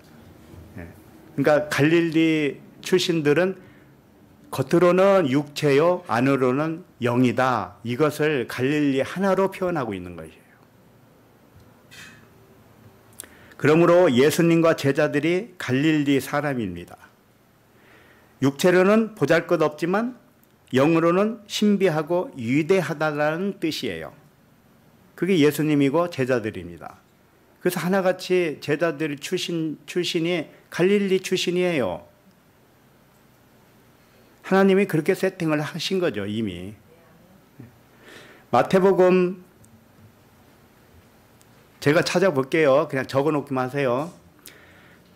그러니까 갈릴리 출신들은 겉으로는 육체요, 안으로는 영이다. 이것을 갈릴리 하나로 표현하고 있는 것이에요. 그러므로 예수님과 제자들이 갈릴리 사람입니다. 육체로는 보잘것없지만 영으로는 신비하고 위대하다라는 뜻이에요. 그게 예수님이고 제자들입니다. 그래서 하나같이 제자들 출신이 갈릴리 출신이에요. 하나님이 그렇게 세팅을 하신 거죠, 이미. 마태복음 제가 찾아볼게요. 그냥 적어놓기만 하세요.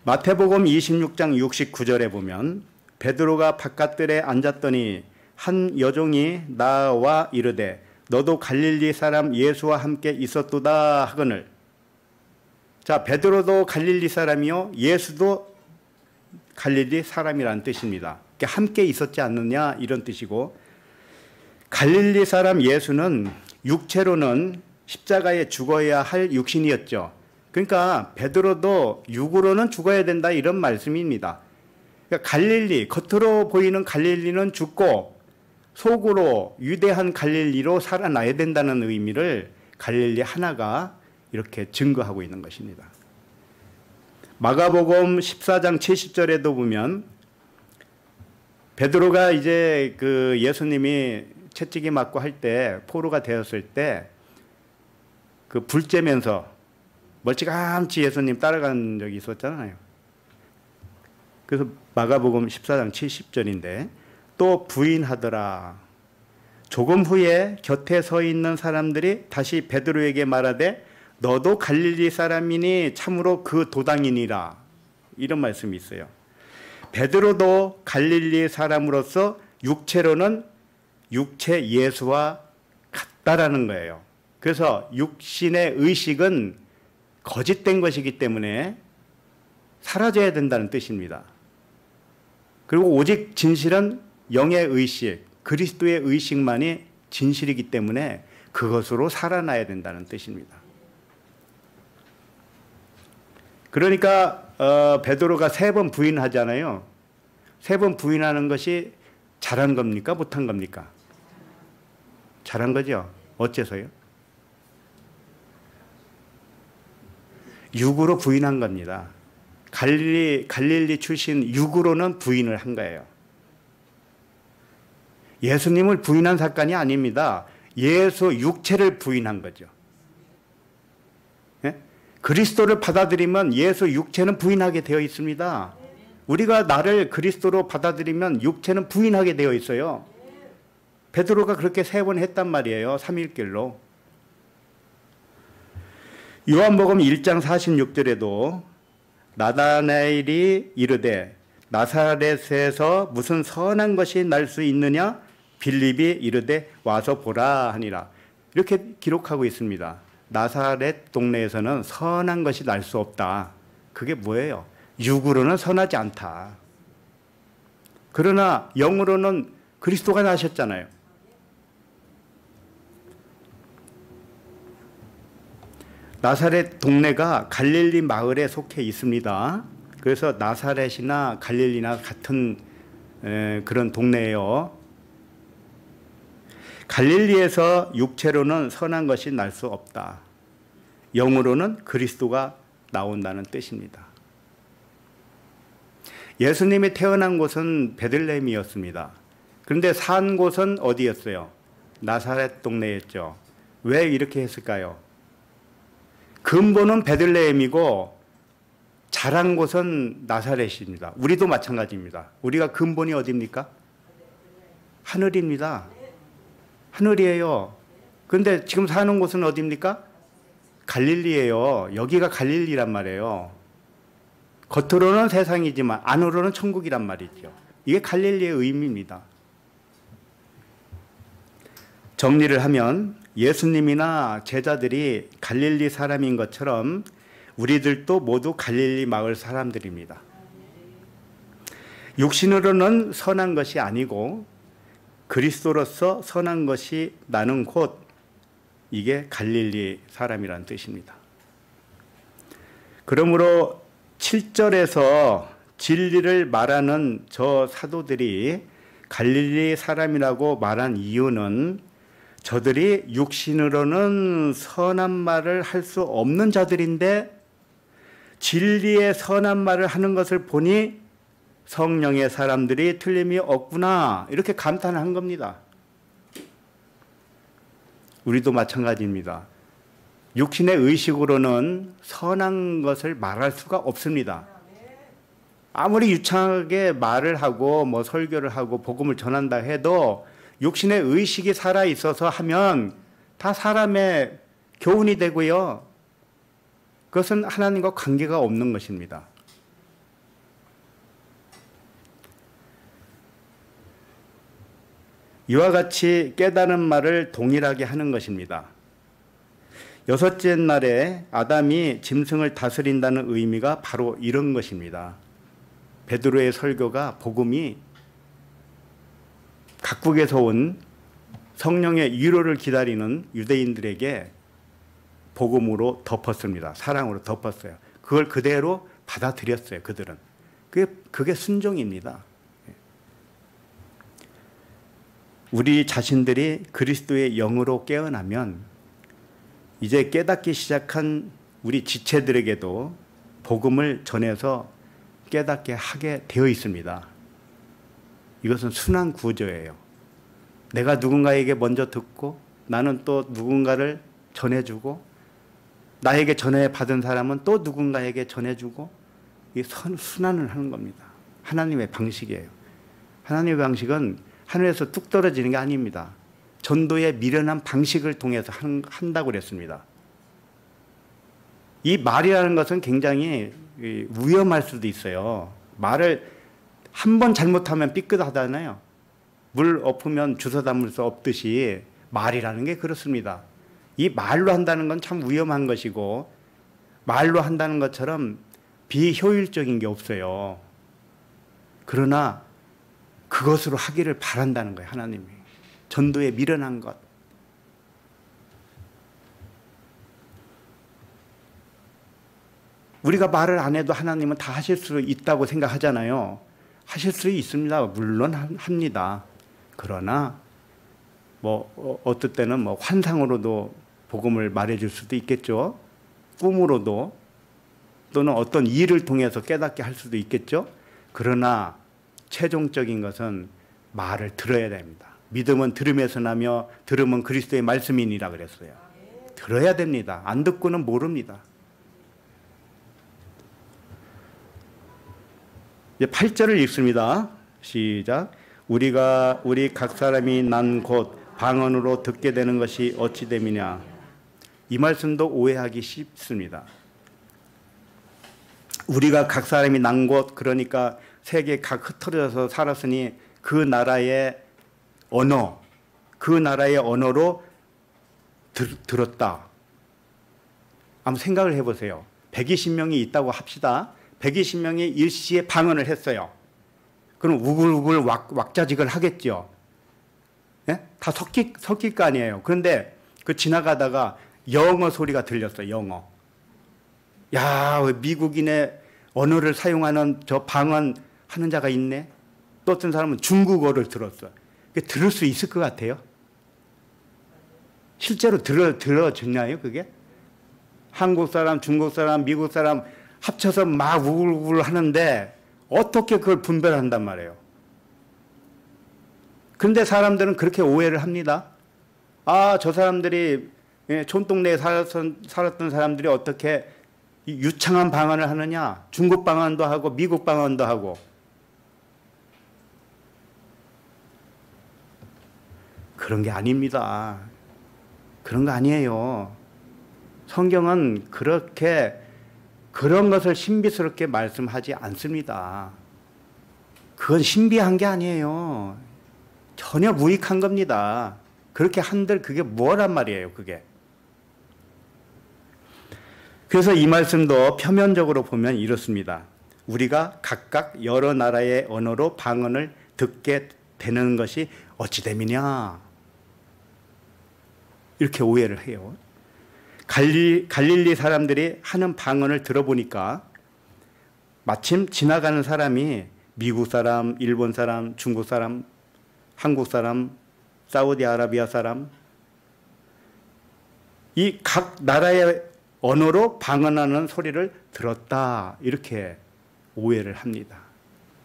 마태복음 26장 69절에 보면 베드로가 바깥들에 앉았더니 한 여종이 나와 이르되 너도 갈릴리 사람 예수와 함께 있었도다 하거늘. 자, 베드로도 갈릴리 사람이요, 예수도 갈릴리 사람이라는 뜻입니다. 함께 있었지 않느냐 이런 뜻이고, 갈릴리 사람 예수는 육체로는 십자가에 죽어야 할 육신이었죠. 그러니까 베드로도 육으로는 죽어야 된다 이런 말씀입니다. 그러니까 갈릴리, 겉으로 보이는 갈릴리는 죽고 속으로 위대한 갈릴리로 살아나야 된다는 의미를 갈릴리 하나가 이렇게 증거하고 있는 것입니다. 마가복음 14장 70절에도 보면 베드로가 이제 그 예수님이 채찍이 맞고 할 때 포로가 되었을 때 그 불 쬐면서 멀찌감치 예수님 따라간 적이 있었잖아요. 그래서 마가복음 14장 70절인데 또 부인하더라. 조금 후에 곁에 서 있는 사람들이 다시 베드로에게 말하되 너도 갈릴리 사람이니 참으로 그 도당이니라. 이런 말씀이 있어요. 베드로도 갈릴리 사람으로서 육체로는 육체 예수와 같다라는 거예요. 그래서 육신의 의식은 거짓된 것이기 때문에 사라져야 된다는 뜻입니다. 그리고 오직 진실은 영의 의식, 그리스도의 의식만이 진실이기 때문에 그것으로 살아나야 된다는 뜻입니다. 그러니까 베드로가 3번 부인하잖아요. 3번 부인하는 것이 잘한 겁니까? 못한 겁니까? 잘한 거죠. 어째서요? 육으로 부인한 겁니다. 갈릴리 출신 육으로는 부인을 한 거예요. 예수님을 부인한 사건이 아닙니다. 예수 육체를 부인한 거죠. 예? 그리스도를 받아들이면 예수 육체는 부인하게 되어 있습니다. 우리가 나를 그리스도로 받아들이면 육체는 부인하게 되어 있어요. 베드로가 그렇게 3번 했단 말이에요. 3일길로. 요한복음 1장 46절에도 나다나엘이 이르되 나사렛에서 무슨 선한 것이 날 수 있느냐? 빌립이 이르되 와서 보라 하니라. 이렇게 기록하고 있습니다. 나사렛 동네에서는 선한 것이 날 수 없다. 그게 뭐예요? 육으로는 선하지 않다. 그러나 영으로는 그리스도가 나셨잖아요. 나사렛 동네가 갈릴리 마을에 속해 있습니다. 그래서 나사렛이나 갈릴리나 같은 그런 동네예요. 갈릴리에서 육체로는 선한 것이 날 수 없다. 영으로는 그리스도가 나온다는 뜻입니다. 예수님이 태어난 곳은 베들레헴이었습니다. 그런데 산 곳은 어디였어요? 나사렛 동네였죠. 왜 이렇게 했을까요? 근본은 베들레헴이고 자란 곳은 나사렛입니다. 우리도 마찬가지입니다. 우리가 근본이 어디입니까? 하늘입니다. 하늘이에요. 그런데 지금 사는 곳은 어디입니까? 갈릴리예요. 여기가 갈릴리란 말이에요. 겉으로는 세상이지만 안으로는 천국이란 말이죠. 이게 갈릴리의 의미입니다. 정리를 하면 예수님이나 제자들이 갈릴리 사람인 것처럼 우리들도 모두 갈릴리 마을 사람들입니다. 육신으로는 선한 것이 아니고 그리스도로서 선한 것이 나는 곳, 이게 갈릴리 사람이라는 뜻입니다. 그러므로 7절에서 진리를 말하는 저 사도들이 갈릴리 사람이라고 말한 이유는 저들이 육신으로는 선한 말을 할 수 없는 자들인데 진리의 선한 말을 하는 것을 보니 성령의 사람들이 틀림이 없구나, 이렇게 감탄한 겁니다. 우리도 마찬가지입니다. 육신의 의식으로는 선한 것을 말할 수가 없습니다. 아무리 유창하게 말을 하고 뭐 설교를 하고 복음을 전한다 해도 육신의 의식이 살아 있어서 하면 다 사람의 교훈이 되고요. 그것은 하나님과 관계가 없는 것입니다. 이와 같이 깨달은 말을 동일하게 하는 것입니다. 여섯째 날에 아담이 짐승을 다스린다는 의미가 바로 이런 것입니다. 베드로의 설교가, 복음이 각국에서 온 성령의 위로를 기다리는 유대인들에게 복음으로 덮었습니다. 사랑으로 덮었어요. 그걸 그대로 받아들였어요. 그들은. 그게 순종입니다. 우리 자신들이 그리스도의 영으로 깨어나면 이제 깨닫기 시작한 우리 지체들에게도 복음을 전해서 깨닫게 하게 되어 있습니다. 이것은 순환 구조예요. 내가 누군가에게 먼저 듣고 나는 또 누군가를 전해주고 나에게 전해받은 사람은 또 누군가에게 전해주고, 이 순환을 하는 겁니다. 하나님의 방식이에요. 하나님의 방식은 하늘에서 뚝 떨어지는 게 아닙니다. 전도의 미련한 방식을 통해서 한다고 그랬습니다. 이 말이라는 것은 굉장히 위험할 수도 있어요. 말을 한 번 잘못하면 삐끗하잖아요. 물 엎으면 주워 담을 수 없듯이 말이라는 게 그렇습니다. 이 말로 한다는 건 참 위험한 것이고 말로 한다는 것처럼 비효율적인 게 없어요. 그러나 그것으로 하기를 바란다는 거예요. 하나님이. 전도에 미련한 것. 우리가 말을 안 해도 하나님은 다 하실 수 있다고 생각하잖아요. 하실 수 있습니다. 물론 합니다. 그러나 어떨 때는 환상으로도 복음을 말해줄 수도 있겠죠. 꿈으로도, 또는 어떤 일을 통해서 깨닫게 할 수도 있겠죠. 그러나 최종적인 것은 말을 들어야 됩니다. 믿음은 들음에서 나며 들음은 그리스도의 말씀이니라 그랬어요. 들어야 됩니다. 안 듣고는 모릅니다. 이제 8절을 읽습니다. 시작. 우리 각 사람이 난 곳 방언으로 듣게 되는 것이 어찌 됨이냐. 이 말씀도 오해하기 쉽습니다. 우리가 각 사람이 난 곳, 그러니까 세계 각 흩어져서 살았으니 그 나라의 언어, 그 나라의 언어로 들었다. 한번 생각을 해보세요. 120명이 있다고 합시다. 120명이 일시에 방언을 했어요. 그럼 우글우글 왁자지글 하겠죠. 예? 다 섞일 거 아니에요. 그런데 그 지나가다가 영어 소리가 들렸어요. 영어. 야, 미국인의 언어를 사용하는 저 방언하는 자가 있네. 또 어떤 사람은 중국어를 들었어요. 들을 수 있을 것 같아요. 실제로 들어졌나요, 그게? 한국 사람, 중국 사람, 미국 사람 합쳐서 막 우글우글 하는데 어떻게 그걸 분별한단 말이에요. 그런데 사람들은 그렇게 오해를 합니다. 아, 저 사람들이 촌동네에 살았던 사람들이 어떻게 유창한 방언을 하느냐. 중국 방언도 하고 미국 방언도 하고. 그런 게 아닙니다. 그런 거 아니에요. 성경은 그렇게 그런 것을 신비스럽게 말씀하지 않습니다. 그건 신비한 게 아니에요. 전혀 무익한 겁니다. 그렇게 한들 그게 뭐란 말이에요, 그게. 그래서 이 말씀도 표면적으로 보면 이렇습니다. 우리가 각각 여러 나라의 언어로 방언을 듣게 되는 것이 어찌 됨이냐. 이렇게 오해를 해요. 갈릴리 사람들이 하는 방언을 들어보니까 마침 지나가는 사람이 미국 사람, 일본 사람, 중국 사람, 한국 사람, 사우디아라비아 사람, 이 각 나라의 언어로 방언하는 소리를 들었다. 이렇게 오해를 합니다.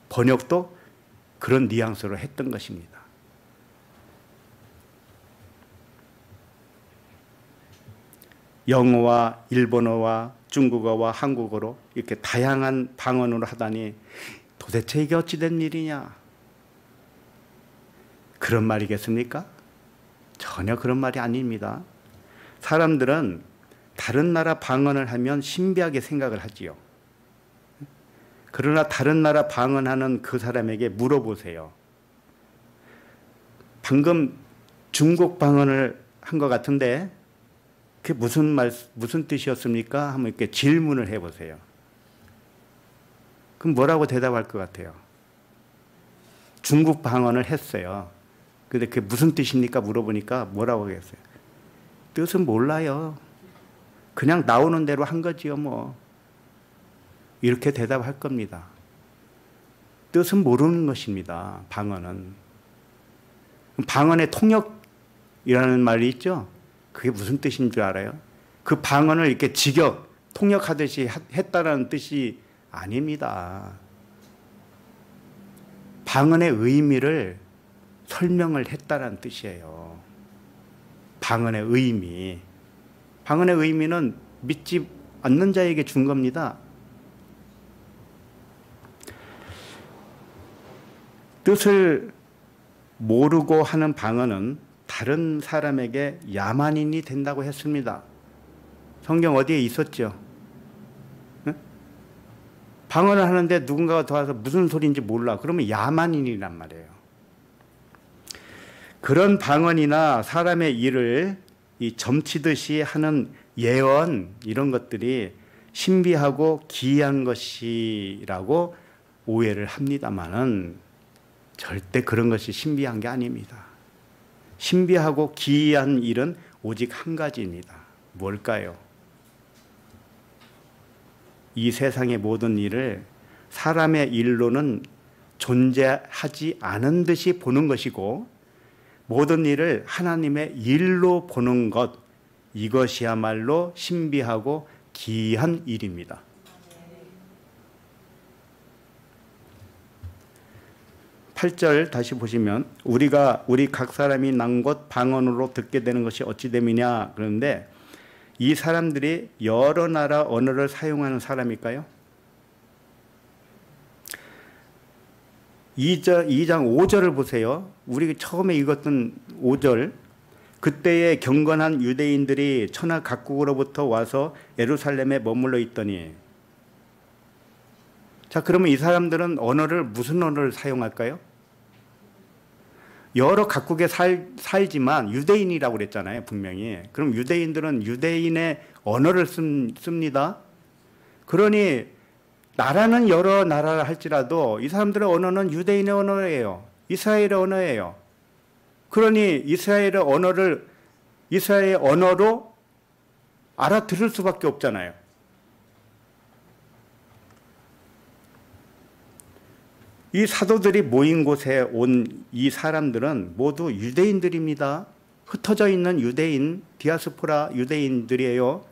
번역도 그런 뉘앙스로 했던 것입니다. 영어와 일본어와 중국어와 한국어로 이렇게 다양한 방언으로 하다니 도대체 이게 어찌 된 일이냐? 그런 말이겠습니까? 전혀 그런 말이 아닙니다. 사람들은 다른 나라 방언을 하면 신비하게 생각을 하지요. 그러나 다른 나라 방언하는 그 사람에게 물어보세요. 방금 중국 방언을 한 것 같은데 그게 무슨 뜻이었습니까? 한번 이렇게 질문을 해보세요. 그럼 뭐라고 대답할 것 같아요? 중국 방언을 했어요. 근데 그게 무슨 뜻입니까? 물어보니까 뭐라고 하겠어요? 뜻은 몰라요. 그냥 나오는 대로 한 거지요, 뭐. 이렇게 대답할 겁니다. 뜻은 모르는 것입니다, 방언은. 방언의 통역이라는 말이 있죠? 그게 무슨 뜻인 줄 알아요? 그 방언을 이렇게 통역하듯이 했다라는 뜻이 아닙니다. 방언의 의미를 설명을 했다라는 뜻이에요. 방언의 의미. 방언의 의미는 믿지 않는 자에게 준 겁니다. 뜻을 모르고 하는 방언은 다른 사람에게 야만인이 된다고 했습니다. 성경 어디에 있었죠? 응? 방언을 하는데 누군가가 도와서 무슨 소리인지 몰라. 그러면 야만인이란 말이에요. 그런 방언이나 사람의 일을 점치듯이 하는 예언 이런 것들이 신비하고 기이한 것이라고 오해를 합니다마는 절대 그런 것이 신비한 게 아닙니다. 신비하고 기이한 일은 오직 한 가지입니다. 뭘까요? 이 세상의 모든 일을 사람의 일로는 존재하지 않은 듯이 보는 것이고 모든 일을 하나님의 일로 보는 것, 이것이야말로 신비하고 기이한 일입니다. 팔 절 다시 보시면 우리 각 사람이 난 것 방언으로 듣게 되는 것이 어찌 됨이냐 그런데 이 사람들이 여러 나라 언어를 사용하는 사람일까요? 2장 5절을 보세요. 우리 처음에 읽었던 5절. 그때의 경건한 유대인들이 천하 각국으로부터 와서 예루살렘에 머물러 있더니. 자, 그러면 이 사람들은 무슨 언어를 사용할까요? 여러 각국에 살지만 유대인이라고 그랬잖아요, 분명히. 그럼 유대인들은 유대인의 언어를 씁니다. 그러니 나라는 여러 나라를 할지라도 이 사람들의 언어는 유대인의 언어예요. 이스라엘의 언어예요. 그러니 이스라엘의 언어로 알아들을 수밖에 없잖아요. 이 사도들이 모인 곳에 온 이 사람들은 모두 유대인들입니다. 흩어져 있는 유대인, 디아스포라 유대인들이에요.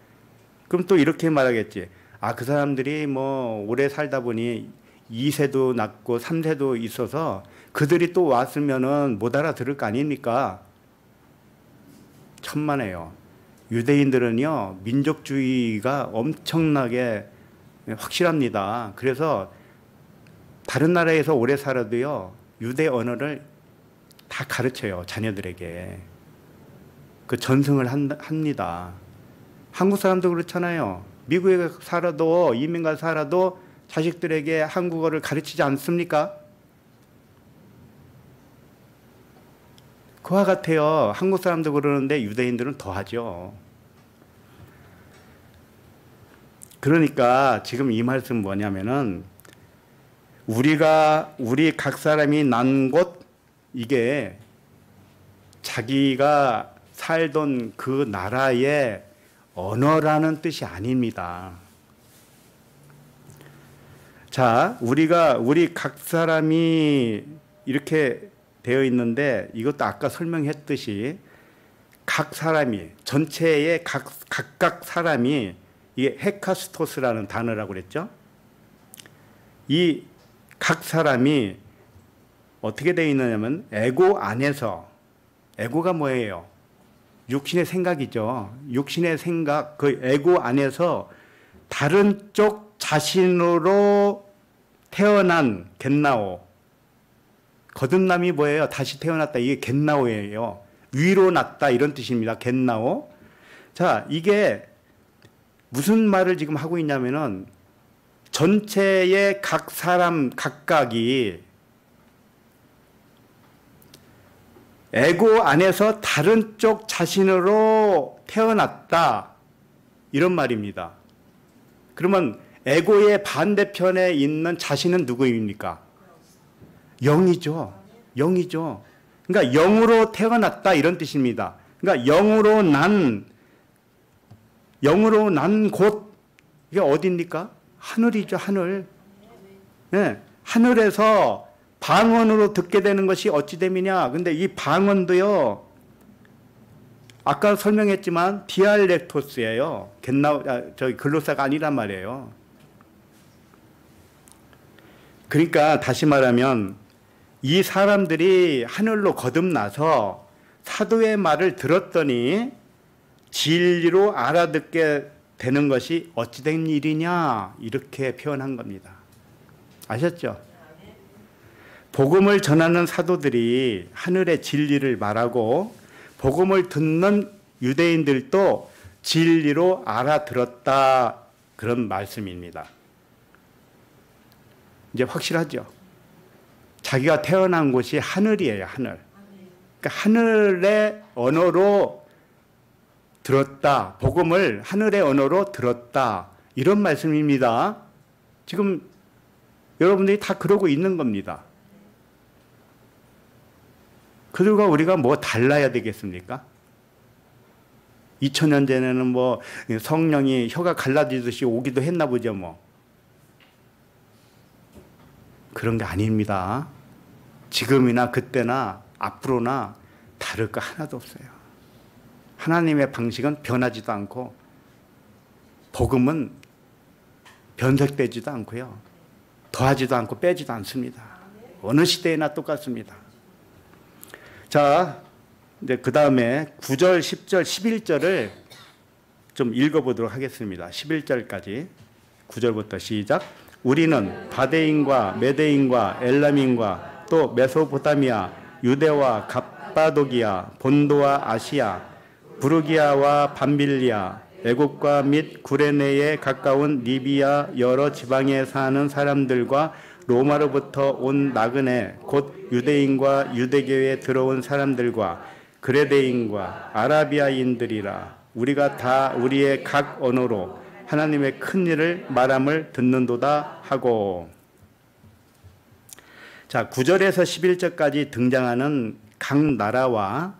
그럼 또 이렇게 말하겠지. 그 사람들이 뭐 오래 살다 보니 2세도 낳고 3세도 있어서 그들이 또 왔으면은 못 알아들을 거 아닙니까? 천만에요. 유대인들은요, 민족주의가 엄청나게 확실합니다. 그래서 다른 나라에서 오래 살아도요, 유대 언어를 다 가르쳐요, 자녀들에게. 그 전승을 합니다. 한국 사람도 그렇잖아요. 미국에 살아도, 이민가 살아도 자식들에게 한국어를 가르치지 않습니까? 그와 같아요. 한국 사람도 그러는데 유대인들은 더 하죠. 그러니까 지금 이 말씀은 뭐냐면은 우리 각 사람이 난 곳, 이게 자기가 살던 그 나라의 언어라는 뜻이 아닙니다. 자, 우리 각 사람이 이렇게 되어 있는데 이것도 아까 설명했듯이 각 사람이, 전체의 각각 사람이, 이게 헤카스토스라는 단어라고 그랬죠. 이 각 사람이 어떻게 되어 있느냐면 에고 안에서, 에고가 뭐예요? 육신의 생각이죠. 육신의 생각, 그 에고 안에서 다른 쪽 자신으로 태어난 겟나오. 거듭남이 뭐예요? 다시 태어났다. 이게 겟나오예요. 위로 났다 이런 뜻입니다. 겟나오. 자, 이게 무슨 말을 지금 하고 있냐면은 전체의 각 사람 각각이 에고 안에서 다른 쪽 자신으로 태어났다 이런 말입니다. 그러면 에고의 반대편에 있는 자신은 누구입니까? 영이죠. 영이죠. 그러니까 영으로 태어났다 이런 뜻입니다. 그러니까 영으로 난 곳, 이게 어디입니까? 하늘이죠, 하늘. 네, 하늘에서 방언으로 듣게 되는 것이 어찌 됨이냐. 근데 이 방언도요, 아까 설명했지만 디알렉토스예요. 글로사가 아니란 말이에요. 그러니까 다시 말하면 이 사람들이 하늘로 거듭나서 사도의 말을 들었더니 진리로 알아듣게 되는 것이 어찌된 일이냐 이렇게 표현한 겁니다. 아셨죠? 복음을 전하는 사도들이 하늘의 진리를 말하고 복음을 듣는 유대인들도 진리로 알아들었다 그런 말씀입니다. 이제 확실하죠? 자기가 태어난 곳이 하늘이에요. 하늘. 그러니까 하늘의 언어로 들었다. 복음을 하늘의 언어로 들었다. 이런 말씀입니다. 지금 여러분들이 다 그러고 있는 겁니다. 그들과 우리가 뭐 달라야 되겠습니까? 2000년 전에는 뭐 성령이 혀가 갈라지듯이 오기도 했나 보죠 뭐. 그런 게 아닙니다. 지금이나 그때나 앞으로나 다를 거 하나도 없어요. 하나님의 방식은 변하지도 않고 복음은 변색되지도 않고요. 더하지도 않고 빼지도 않습니다. 어느 시대에나 똑같습니다. 자, 이제 그 다음에 9절, 10절, 11절을 좀 읽어보도록 하겠습니다. 11절까지 9절부터 시작. 우리는 바데인과 메데인과 엘람인과 또 메소포타미아, 유대와 갑바도기아, 본도와 아시아, 부르기아와 밤빌리아, 애국과 및 구레네에 가까운 리비아 여러 지방에 사는 사람들과 로마로부터 온 나그네 곧 유대인과 유대교에 들어온 사람들과 그레데인과 아라비아인들이라 우리가 다 우리의 각 언어로 하나님의 큰 일을 말함을 듣는도다 하고. 자, 9절에서 11절까지 등장하는 각 나라와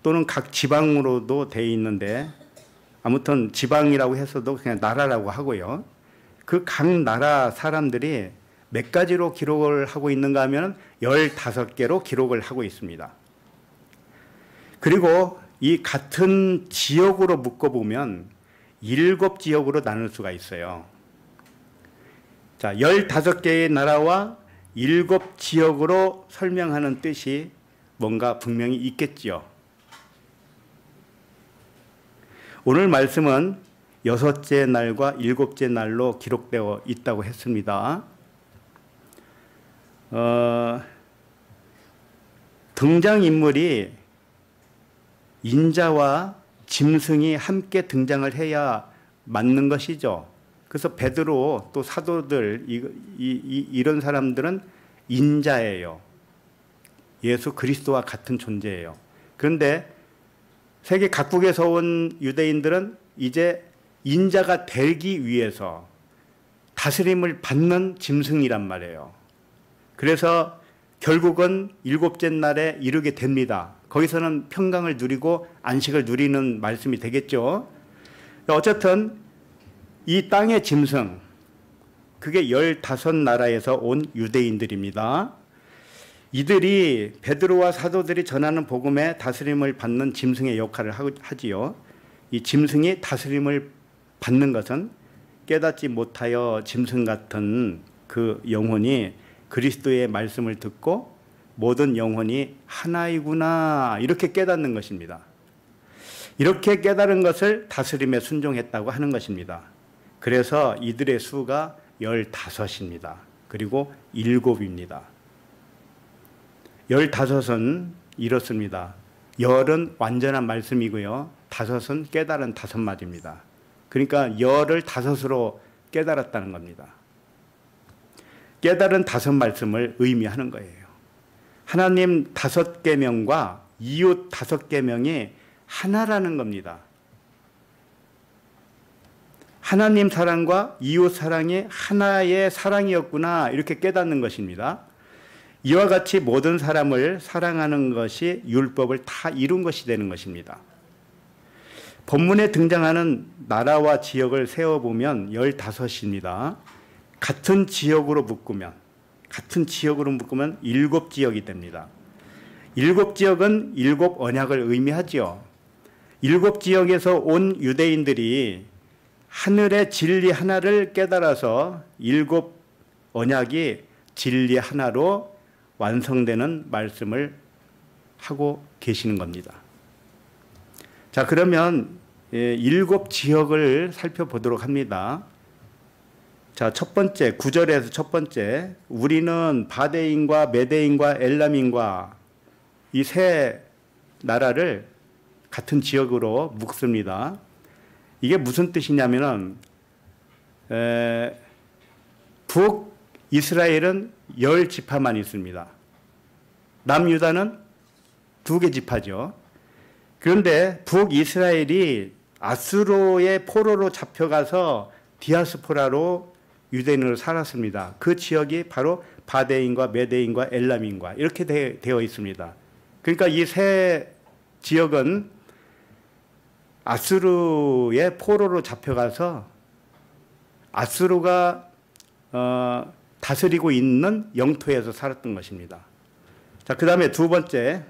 또는 각 지방으로도 되어 있는데, 아무튼 지방이라고 해서도 그냥 나라라고 하고요. 그 각 나라 사람들이 몇 가지로 기록을 하고 있는가 하면 15개로 기록을 하고 있습니다. 그리고 이 같은 지역으로 묶어보면 7지역으로 나눌 수가 있어요. 자, 15개의 나라와 7지역으로 설명하는 뜻이 뭔가 분명히 있겠지요. 오늘 말씀은 6째 날과 7째 날로 기록되어 있다고 했습니다. 등장인물이 인자와 짐승이 함께 등장을 해야 맞는 것이죠. 그래서 베드로 또 사도들 이런 사람들은 인자예요. 예수 그리스도와 같은 존재예요. 그런데 세계 각국에서 온 유대인들은 이제 인자가 되기 위해서 다스림을 받는 짐승이란 말이에요. 그래서 결국은 7째 날에 이르게 됩니다. 거기서는 평강을 누리고 안식을 누리는 말씀이 되겠죠. 어쨌든 이 땅의 짐승, 그게 15나라에서 온 유대인들입니다. 이들이 베드로와 사도들이 전하는 복음에 다스림을 받는 짐승의 역할을 하지요. 이 짐승이 다스림을 받는 것은 깨닫지 못하여 짐승 같은 그 영혼이 그리스도의 말씀을 듣고 모든 영혼이 하나이구나 이렇게 깨닫는 것입니다. 이렇게 깨달은 것을 다스림에 순종했다고 하는 것입니다. 그래서 이들의 수가 15입니다. 그리고 7입니다. 15은 이렇습니다. 10은 완전한 말씀이고요. 5은 깨달은 5마디입니다. 그러니까 10을 5으로 깨달았다는 겁니다. 깨달은 5말씀을 의미하는 거예요. 하나님 5계명과 이웃 5계명이 하나라는 겁니다. 하나님 사랑과 이웃 사랑이 하나의 사랑이었구나 이렇게 깨닫는 것입니다. 이와 같이 모든 사람을 사랑하는 것이 율법을 다 이룬 것이 되는 것입니다. 본문에 등장하는 나라와 지역을 세어보면 15입니다. 같은 지역으로 묶으면 7지역이 됩니다. 7지역은 7 언약을 의미하지요. 7지역에서 온 유대인들이 하늘의 진리 하나를 깨달아서 7 언약이 진리 하나로 완성되는 말씀을 하고 계시는 겁니다. 자, 그러면 7지역을 살펴보도록 합니다. 자, 첫 번째, 9절에서 첫 번째, 우리는 바데인과 메데인과 엘람인과 이 세 나라를 같은 지역으로 묶습니다. 이게 무슨 뜻이냐면은, 북이스라엘은 10지파만 있습니다. 남유다는 2개 지파죠. 그런데 북이스라엘이 아수르의 포로로 잡혀가서 디아스포라로 유대인으로 살았습니다. 그 지역이 바로 바데인과 메데인과 엘람인과 이렇게 되어 있습니다. 그러니까 이 세 지역은 아수르의 포로로 잡혀가서 아수르가 다스리고 있는 영토에서 살았던 것입니다. 자, 그 다음에 두 번째,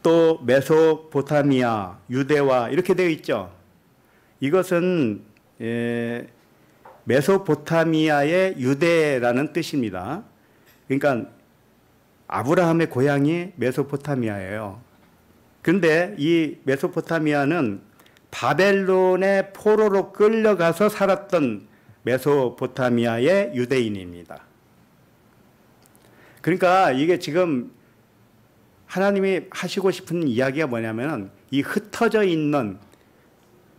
또 메소포타미아, 유대와 이렇게 되어 있죠. 이것은 메소포타미아의 유대라는 뜻입니다. 그러니까 아브라함의 고향이 메소포타미아예요. 그런데 이 메소포타미아는 바벨론의 포로로 끌려가서 살았던 메소포타미아의 유대인입니다. 그러니까 이게 지금 하나님이 하시고 싶은 이야기가 뭐냐면 이 흩어져 있는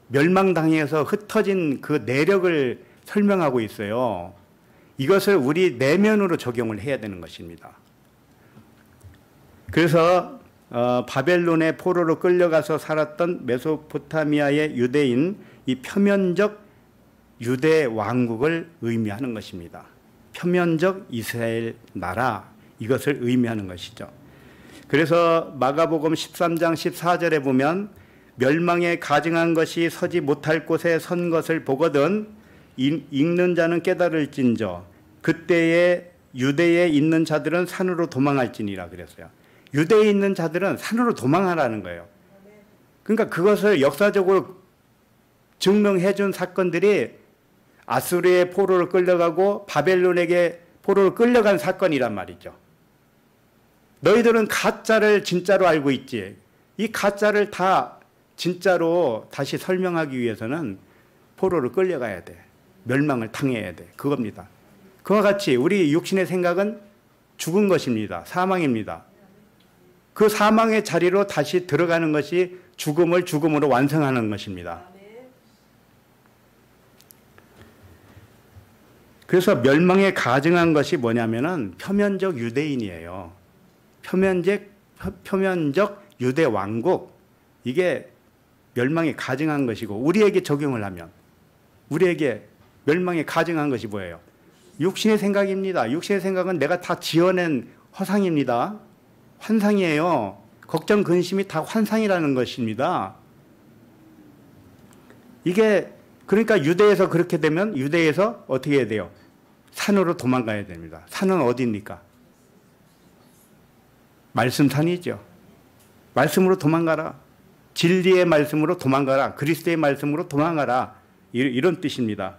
멸망당해서 흩어진 그 내력을 설명하고 있어요. 이것을 우리 내면으로 적용을 해야 되는 것입니다. 그래서 바벨론의 포로로 끌려가서 살았던 메소포타미아의 유대인 이 표면적 유대 왕국을 의미하는 것입니다. 표면적 이스라엘 나라, 이것을 의미하는 것이죠. 그래서 마가복음 13장 14절에 보면 멸망에 가증한 것이 서지 못할 곳에 선 것을 보거든 읽는 자는 깨달을진저 그때에 유대에 있는 자들은 산으로 도망할지니라 그랬어요. 유대에 있는 자들은 산으로 도망하라는 거예요. 그러니까 그것을 역사적으로 증명해 준 사건들이 아수르의 포로로 끌려가고 바벨론에게 포로로 끌려간 사건이란 말이죠. 너희들은 가짜를 진짜로 알고 있지. 이 가짜를 다 진짜로 다시 설명하기 위해서는 포로로 끌려가야 돼. 멸망을 당해야 돼. 그겁니다. 그와 같이 우리 육신의 생각은 죽은 것입니다. 사망입니다. 그 사망의 자리로 다시 들어가는 것이 죽음을 죽음으로 완성하는 것입니다. 그래서 멸망에 가증한 것이 뭐냐면은 표면적 유대인이에요. 표면적 유대 왕국. 이게 멸망에 가증한 것이고 우리에게 적용을 하면 우리에게 멸망에 가증한 것이 뭐예요? 육신의 생각입니다. 육신의 생각은 내가 다 지어낸 허상입니다. 환상이에요. 걱정, 근심이 다 환상이라는 것입니다. 이게 그러니까 유대에서 그렇게 되면 유대에서 어떻게 해야 돼요? 산으로 도망가야 됩니다. 산은 어디입니까? 말씀산이죠. 말씀으로 도망가라. 진리의 말씀으로 도망가라. 그리스도의 말씀으로 도망가라. 이런 뜻입니다.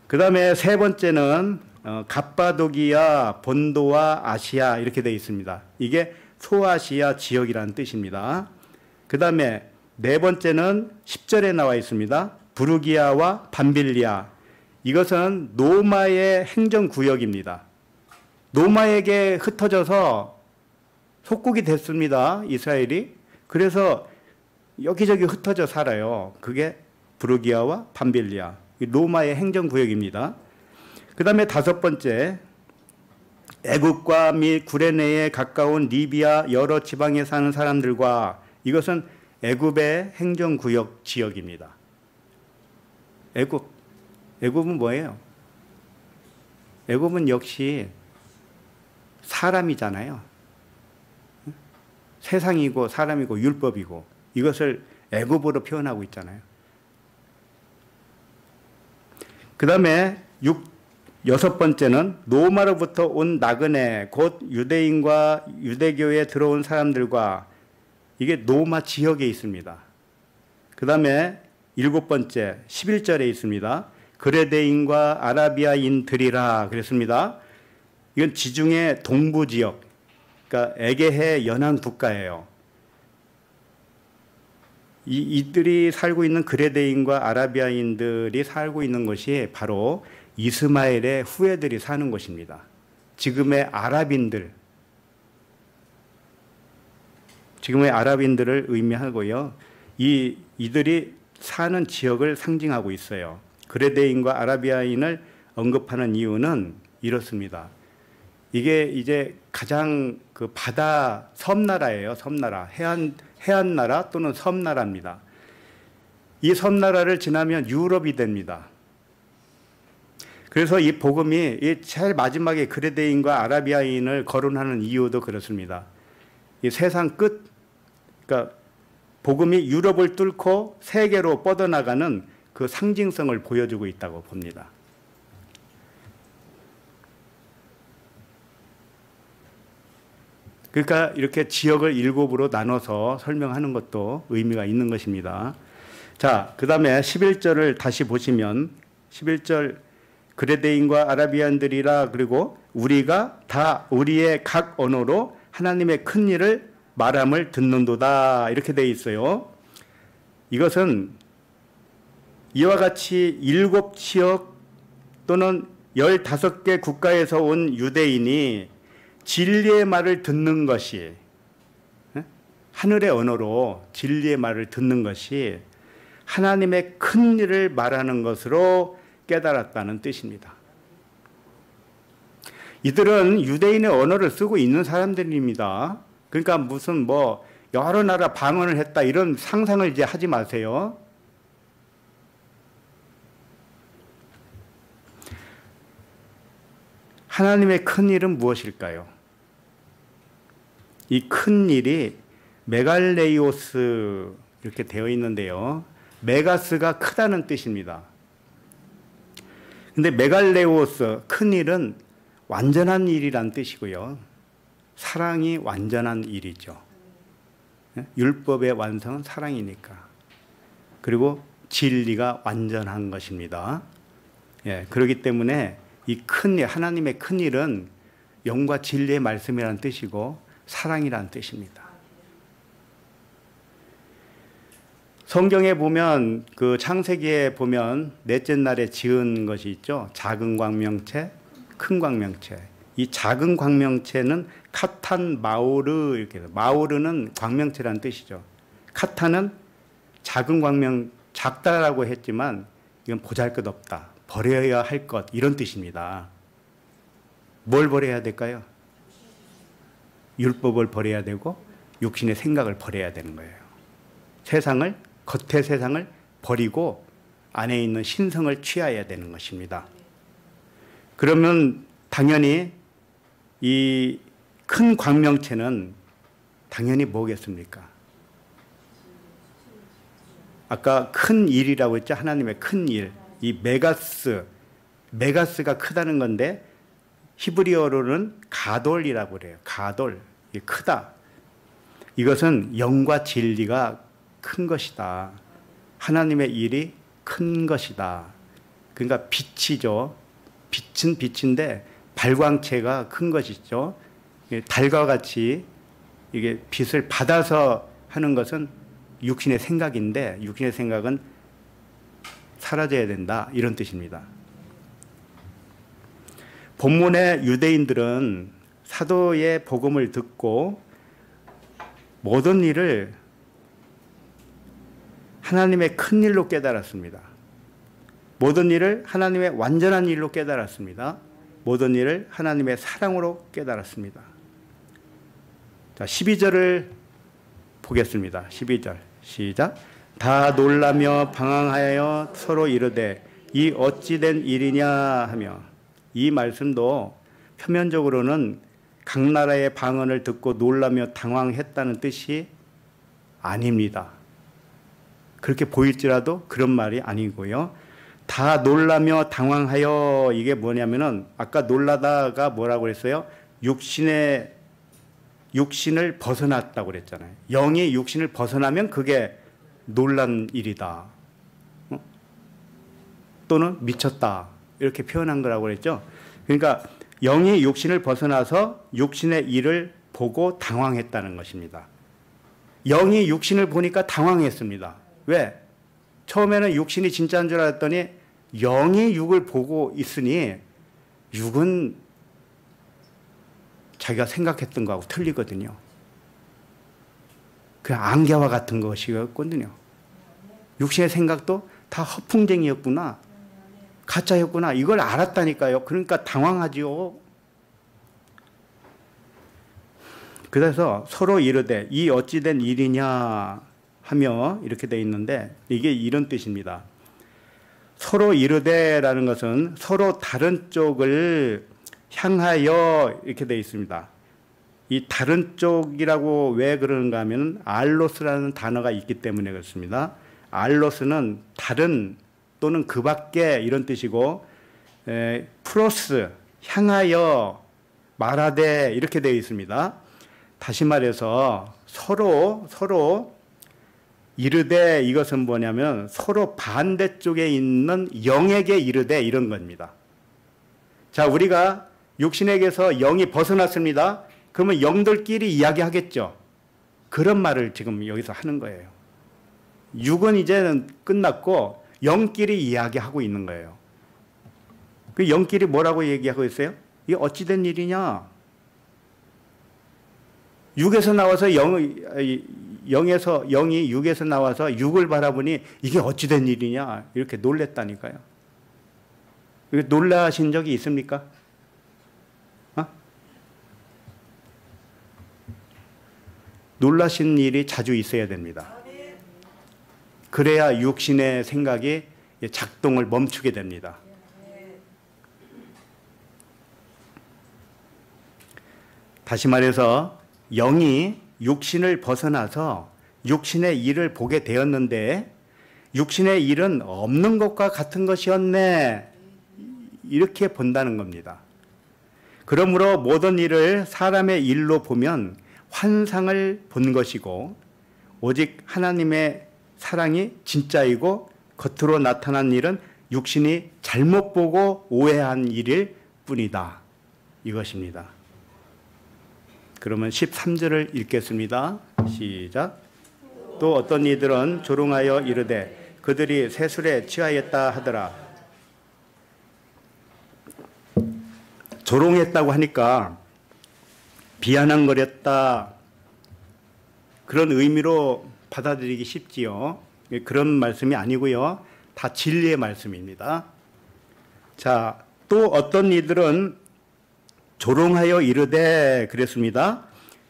그 다음에 세 번째는 갑바도기아, 본도와 아시아 이렇게 되어 있습니다. 이게 소아시아 지역이라는 뜻입니다. 그 다음에 네 번째는 10절에 나와 있습니다. 부르기아와 밤빌리아. 이것은 로마의 행정구역입니다. 로마에게 흩어져서 속국이 됐습니다. 이스라엘이. 그래서 여기저기 흩어져 살아요. 그게 부르기아와 밤빌리아. 로마의 행정구역입니다. 그 다음에 다섯 번째, 애국과 및 구레네에 가까운 리비아 여러 지방에 사는 사람들과 이것은 애굽의 행정구역 지역입니다. 애굽은 뭐예요? 애굽은 역시 사람이잖아요. 세상이고 사람이고 율법이고 이것을 애굽으로 표현하고 있잖아요. 그 다음에 여섯 번째는 로마로부터 온 나그네 곧 유대인과 유대교에 들어온 사람들과 이게 로마 지역에 있습니다. 그 다음에 일곱 번째 11절에 있습니다. 그레데인과 아라비아인들이라 그랬습니다. 이건 지중해 동부 지역, 그러니까 에게해 연안 국가예요. 이들이 살고 있는 그레데인과 아라비아인들이 살고 있는 것이 바로 이스마엘의 후예들이 사는 곳입니다. 지금의 아랍인들을 의미하고요. 이들이 사는 지역을 상징하고 있어요. 그레데인과 아라비아인을 언급하는 이유는 이렇습니다. 이게 이제 가장 그 바다 섬나라예요. 섬나라. 해안나라 또는 섬나라입니다. 이 섬나라를 지나면 유럽이 됩니다. 그래서 이 복음이 이 제일 마지막에 그레데인과 아라비아인을 거론하는 이유도 그렇습니다. 이 세상 끝, 그러니까 복음이 유럽을 뚫고 세계로 뻗어나가는 그 상징성을 보여주고 있다고 봅니다. 그러니까 이렇게 지역을 일곱으로 나눠서 설명하는 것도 의미가 있는 것입니다. 자, 그 다음에 11절을 다시 보시면 11절 그레데인과 아라비안들이라 그리고 우리가 다 우리의 각 언어로 하나님의 큰 일을 말함을 듣는도다 이렇게 되어 있어요. 이것은 이와 같이 7지역 또는 15개 국가에서 온 유대인이 진리의 말을 듣는 것이 하늘의 언어로 진리의 말을 듣는 것이 하나님의 큰 일을 말하는 것으로 깨달았다는 뜻입니다. 이들은 유대인의 언어를 쓰고 있는 사람들입니다. 그러니까 무슨 여러 나라 방언을 했다 이런 상상을 이제 하지 마세요. 하나님의 큰 일은 무엇일까요? 이 큰 일이 메갈레이오스 이렇게 되어 있는데요. 메가스가 크다는 뜻입니다. 근데 메갈레오스, 큰 일은 완전한 일이란 뜻이고요. 사랑이 완전한 일이죠. 율법의 완성은 사랑이니까. 그리고 진리가 완전한 것입니다. 그렇기 때문에 이 큰 일, 하나님의 큰 일은 영과 진리의 말씀이라는 뜻이고 사랑이라는 뜻입니다. 성경에 보면 그 창세기에 보면 넷째 날에 지은 것이 있죠. 작은 광명체, 큰 광명체. 이 작은 광명체는 카탄 마오르 이렇게 해서, 마오르는 광명체라는 뜻이죠. 카탄은 작은 광명, 작다라고 했지만 이건 보잘것없다, 버려야 할 것, 이런 뜻입니다. 뭘 버려야 될까요? 율법을 버려야 되고 육신의 생각을 버려야 되는 거예요. 세상을, 겉의 세상을 버리고 안에 있는 신성을 취해야 되는 것입니다. 그러면 당연히 이 큰 광명체는 당연히 뭐겠습니까? 아까 큰 일이라고 했죠. 하나님의 큰 일. 이 메가스가 크다는 건데 히브리어로는 가돌이라고 그래요. 가돌. 이게 크다. 이것은 영과 진리가 큰 것이다. 하나님의 일이 큰 것이다. 그러니까 빛이죠. 빛은 빛인데 발광체가 큰 것이죠. 달과 같이 이게 빛을 받아서 하는 것은 육신의 생각인데 육신의 생각은 사라져야 된다. 이런 뜻입니다. 본문의 유대인들은 사도의 복음을 듣고 모든 일을 하나님의 큰 일로 깨달았습니다. 모든 일을 하나님의 완전한 일로 깨달았습니다. 모든 일을 하나님의 사랑으로 깨달았습니다. 자, 12절을 보겠습니다. 12절 시작. 다 놀라며 방황하여 서로 이르되 이 어찌 된 일이냐 하며, 이 말씀도 표면적으로는 각 나라의 방언을 듣고 놀라며 당황했다는 뜻이 아닙니다. 그렇게 보일지라도 그런 말이 아니고요. 다 놀라며 당황하여, 이게 뭐냐면은 아까 놀라다가 뭐라고 했어요? 육신을 벗어났다고 그랬잖아요. 영이 육신을 벗어나면 그게 놀란 일이다. 또는 미쳤다. 이렇게 표현한 거라고 그랬죠. 그러니까 영이 육신을 벗어나서 육신의 일을 보고 당황했다는 것입니다. 영이 육신을 보니까 당황했습니다. 왜? 처음에는 육신이 진짜인 줄 알았더니 영이 육을 보고 있으니 육은 자기가 생각했던 거하고 틀리거든요. 그냥 안개와 같은 것이었거든요. 육신의 생각도 다 허풍쟁이였구나, 가짜였구나, 이걸 알았다니까요. 그러니까 당황하지요. 그래서 서로 이르되 이 어찌 된 일이냐 하며 이렇게 되어 있는데, 이게 이런 뜻입니다. 서로 이르되라는 것은 서로 다른 쪽을 향하여 이렇게 되어 있습니다. 이 다른 쪽이라고 왜 그러는가 하면 알로스라는 단어가 있기 때문에 그렇습니다. 알로스는 다른 또는 그 밖에 이런 뜻이고, 프로스, 향하여, 말하되 이렇게 되어 있습니다. 다시 말해서 서로 이르되, 이것은 뭐냐면 서로 반대쪽에 있는 영에게 이르되 이런 겁니다. 자, 우리가 육신에게서 영이 벗어났습니다. 그러면 영들끼리 이야기하겠죠. 그런 말을 지금 여기서 하는 거예요. 육은 이제는 끝났고 영끼리 이야기하고 있는 거예요. 그 영끼리 뭐라고 얘기하고 있어요? 이게 어찌된 일이냐? 육에서 나와서 영이 육에서 나와서 육을 바라보니 이게 어찌된 일이냐? 이렇게 놀랬다니까요. 놀라신 적이 있습니까? 놀라신 일이 자주 있어야 됩니다. 그래야 육신의 생각이 작동을 멈추게 됩니다. 다시 말해서 영이 육신을 벗어나서 육신의 일을 보게 되었는데 육신의 일은 없는 것과 같은 것이었네. 이렇게 본다는 겁니다. 그러므로 모든 일을 사람의 일로 보면 환상을 본 것이고 오직 하나님의 사랑이 진짜이고 겉으로 나타난 일은 육신이 잘못 보고 오해한 일일 뿐이다. 이것입니다. 그러면 13절을 읽겠습니다. 시작. 또 어떤 이들은 조롱하여 이르되 그들이 세술에 취하였다 하더라. 조롱했다고 하니까 비아냥거렸다 그런 의미로 받아들이기 쉽지요. 그런 말씀이 아니고요. 다 진리의 말씀입니다. 자, 또 어떤 이들은 조롱하여 이르되 그랬습니다.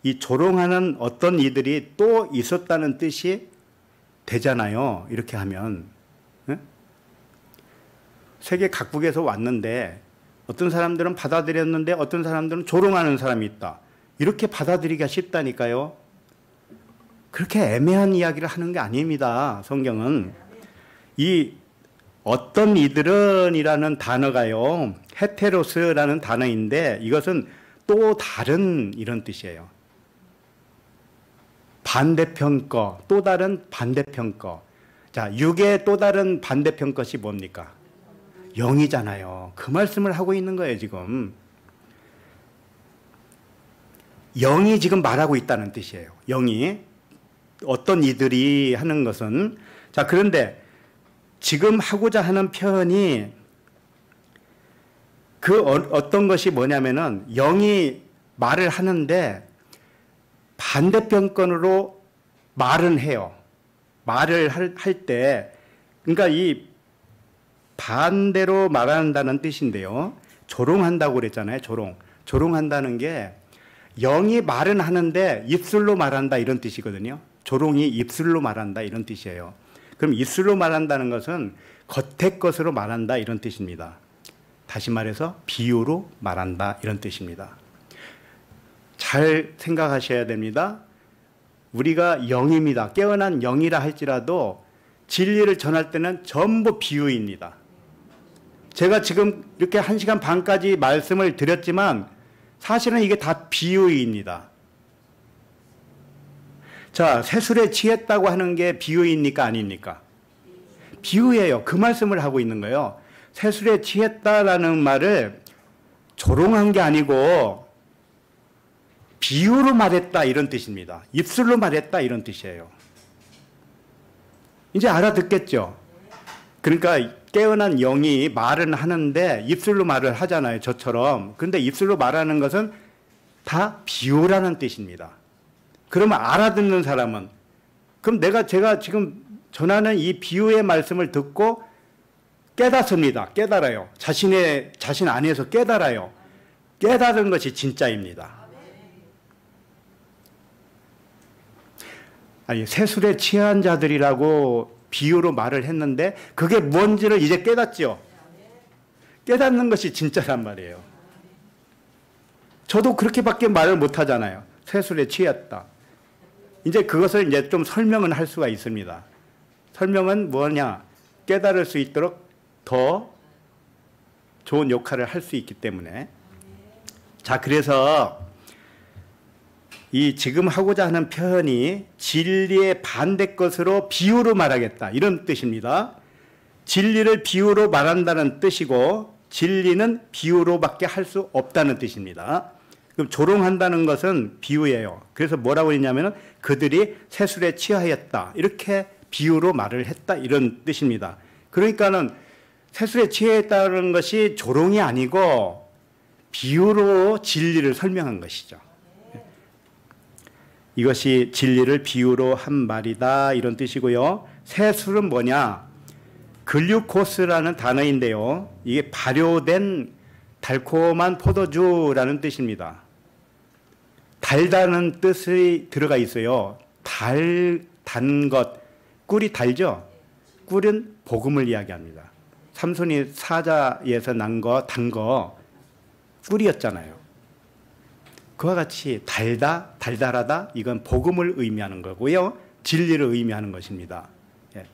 이 조롱하는 어떤 이들이 또 있었다는 뜻이 되잖아요. 이렇게 하면. 세계 각국에서 왔는데 어떤 사람들은 받아들였는데 어떤 사람들은 조롱하는 사람이 있다. 이렇게 받아들이기가 쉽다니까요. 그렇게 애매한 이야기를 하는 게 아닙니다. 성경은. 이 어떤 이들은 이라는 단어가요. 헤테로스라는 단어인데 이것은 또 다른 이런 뜻이에요. 반대편 거, 또 다른 반대편 거. 자, 육의 또 다른 반대편 것이 뭡니까? 영이잖아요. 그 말씀을 하고 있는 거예요, 지금. 영이 지금 말하고 있다는 뜻이에요. 영이. 어떤 이들이 하는 것은. 자, 그런데 지금 하고자 하는 표현이 그 어떤 것이 뭐냐면은 영이 말을 하는데 반대편권으로 말은 해요. 말을 할 때, 그러니까 이 반대로 말한다는 뜻인데요. 조롱한다고 그랬잖아요. 조롱한다는 게 영이 말은 하는데 입술로 말한다 이런 뜻이거든요. 조롱이 입술로 말한다 이런 뜻이에요. 그럼 입술로 말한다는 것은 겉의 것으로 말한다 이런 뜻입니다. 다시 말해서 비유로 말한다 이런 뜻입니다. 잘 생각하셔야 됩니다. 우리가 영입니다. 깨어난 영이라 할지라도 진리를 전할 때는 전부 비유입니다. 제가 지금 이렇게 1시간 반까지 말씀을 드렸지만 사실은 이게 다 비유입니다. 자, 세술에 취했다고 하는 게 비유입니까? 아닙니까? 비유예요. 그 말씀을 하고 있는 거예요. 세술에 취했다라는 말을 조롱한 게 아니고 비유로 말했다 이런 뜻입니다. 입술로 말했다 이런 뜻이에요. 이제 알아듣겠죠? 그러니까 깨어난 영이 말은 하는데 입술로 말을 하잖아요. 저처럼. 그런데 입술로 말하는 것은 다 비유라는 뜻입니다. 그러면 알아듣는 사람은 그럼 제가 지금 전하는 이 비유의 말씀을 듣고 깨닫습니다. 깨달아요. 자신 안에서 깨달아요. 깨달은 것이 진짜입니다. 아니, 세술에 취한 자들이라고 비유로 말을 했는데 그게 뭔지를 이제 깨닫죠. 깨닫는 것이 진짜란 말이에요. 저도 그렇게밖에 말을 못 하잖아요. 세술에 취했다. 이제 그것을 이제 좀 설명은 할 수가 있습니다. 설명은 뭐냐? 깨달을 수 있도록 더 좋은 역할을 할 수 있기 때문에. 자, 그래서 이 지금 하고자 하는 표현이 진리의 반대 것으로 비유로 말하겠다 이런 뜻입니다. 진리를 비유로 말한다는 뜻이고 진리는 비유로밖에 할 수 없다는 뜻입니다. 그럼 조롱한다는 것은 비유예요. 그래서 뭐라고 했냐면 그들이 세술에 취하였다 이렇게 비유로 말을 했다 이런 뜻입니다. 그러니까는 세술에 취했다는 것이 조롱이 아니고 비유로 진리를 설명한 것이죠. 이것이 진리를 비유로 한 말이다 이런 뜻이고요. 세술은 뭐냐? 글루코스라는 단어인데요. 이게 발효된 달콤한 포도주라는 뜻입니다. 달다는 뜻이 들어가 있어요. 단 것. 꿀이 달죠? 꿀은 복음을 이야기합니다. 삼손이 사자에서 난 거, 단 거, 꿀이었잖아요. 그와 같이 달달하다 이건 복음을 의미하는 거고요. 진리를 의미하는 것입니다. 예.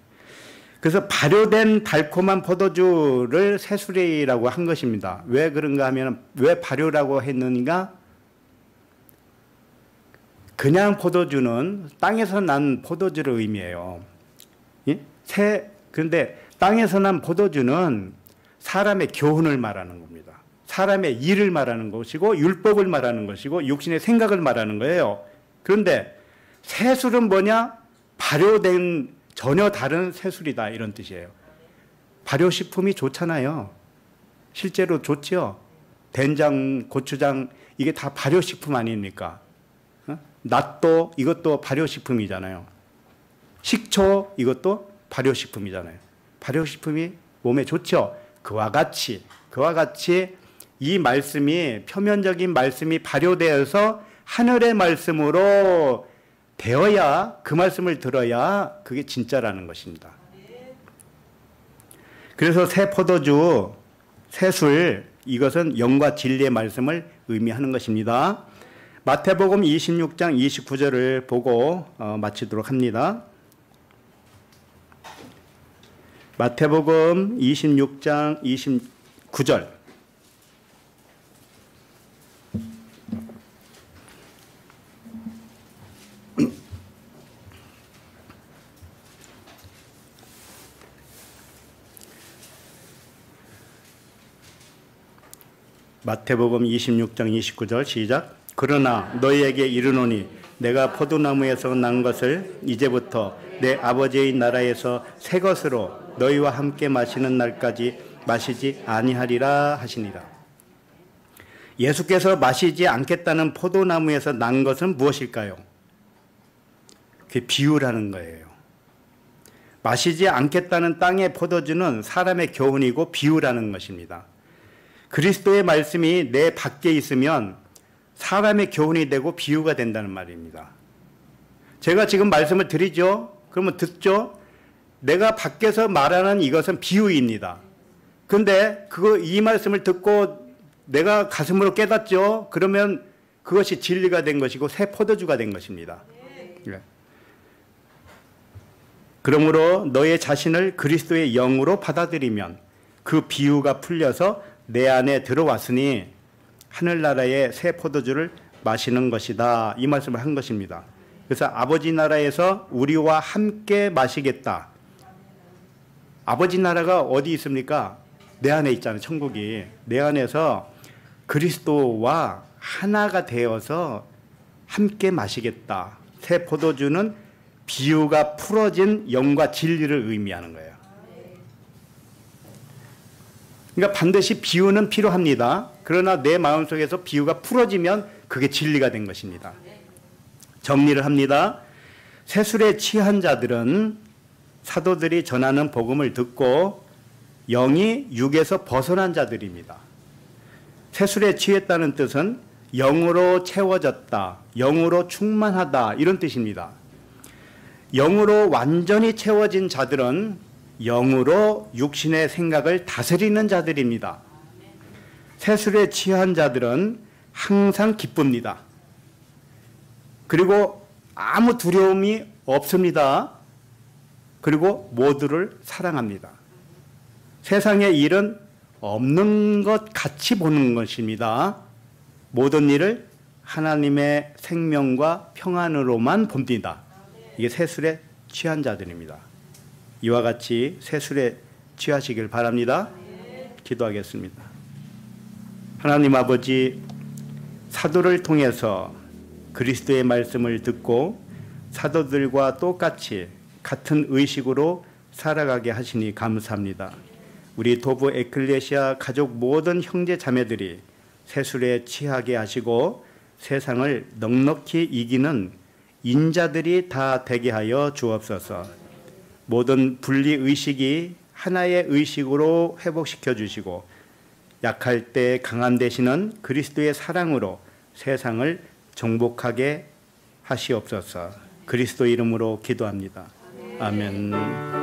그래서 발효된 달콤한 포도주를 새술이라고 한 것입니다. 왜 그런가 하면 왜 발효라고 했는가? 그냥 포도주는 땅에서 난 포도주를 의미해요. 예? 그런데 땅에서 난 포도주는 사람의 교훈을 말하는 겁니다. 사람의 일을 말하는 것이고 율법을 말하는 것이고 육신의 생각을 말하는 거예요. 그런데 새술은 뭐냐? 발효된 전혀 다른 새술이다 이런 뜻이에요. 발효식품이 좋잖아요. 실제로 좋죠. 된장, 고추장 이게 다 발효식품 아닙니까? 낫도 이것도 발효식품이잖아요. 식초 이것도 발효식품이잖아요. 발효식품이 몸에 좋죠. 그와 같이 이 말씀이 표면적인 말씀이 발효되어서 하늘의 말씀으로 되어야 그 말씀을 들어야 그게 진짜라는 것입니다. 그래서 새 포도주, 새술 이것은 영과 진리의 말씀을 의미하는 것입니다. 마태복음 26장 29절을 보고 마치도록 합니다. 마태복음 26장 29절. 마태복음 26장 29절 시작. 그러나 너희에게 이르노니 내가 포도나무에서 난 것을 이제부터 내 아버지의 나라에서 새 것으로 너희와 함께 마시는 날까지 마시지 아니하리라 하시니라. 예수께서 마시지 않겠다는 포도나무에서 난 것은 무엇일까요? 그게 비유라는 거예요. 마시지 않겠다는 땅의 포도주는 사람의 교훈이고 비유라는 것입니다. 그리스도의 말씀이 내 밖에 있으면 사람의 교훈이 되고 비유가 된다는 말입니다. 제가 지금 말씀을 드리죠. 그러면 듣죠. 내가 밖에서 말하는 이것은 비유입니다. 그런데 이 말씀을 듣고 내가 가슴으로 깨닫죠. 그러면 그것이 진리가 된 것이고 새 포도주가 된 것입니다. 네. 그러므로 너의 자신을 그리스도의 영으로 받아들이면 그 비유가 풀려서 내 안에 들어왔으니 하늘나라의 새 포도주를 마시는 것이다. 이 말씀을 한 것입니다. 그래서 아버지 나라에서 우리와 함께 마시겠다. 아버지 나라가 어디 있습니까? 내 안에 있잖아요. 천국이. 내 안에서 그리스도와 하나가 되어서 함께 마시겠다. 새 포도주는 비유가 풀어진 영과 진리를 의미하는 거예요. 그러니까 반드시 비유는 필요합니다. 그러나 내 마음속에서 비유가 풀어지면 그게 진리가 된 것입니다. 정리를 합니다. 새술에 취한 자들은 사도들이 전하는 복음을 듣고 영이 육에서 벗어난 자들입니다. 새술에 취했다는 뜻은 영으로 채워졌다, 영으로 충만하다 이런 뜻입니다. 영으로 완전히 채워진 자들은 영으로 육신의 생각을 다스리는 자들입니다. 새술에 취한 자들은 항상 기쁩니다. 그리고 아무 두려움이 없습니다. 그리고 모두를 사랑합니다. 세상의 일은 없는 것 같이 보는 것입니다. 모든 일을 하나님의 생명과 평안으로만 봅니다. 이게 새술에 취한 자들입니다. 이와 같이 새술에 취하시길 바랍니다. 기도하겠습니다. 하나님 아버지, 사도를 통해서 그리스도의 말씀을 듣고 사도들과 똑같이 같은 의식으로 살아가게 하시니 감사합니다. 우리 도부 에클레시아 가족 모든 형제 자매들이 새술에 취하게 하시고 세상을 넉넉히 이기는 인자들이 다 되게 하여 주옵소서. 모든 분리의식이 하나의 의식으로 회복시켜 주시고 약할 때 강한 되시는 그리스도의 사랑으로 세상을 정복하게 하시옵소서. 그리스도 이름으로 기도합니다. 아멘.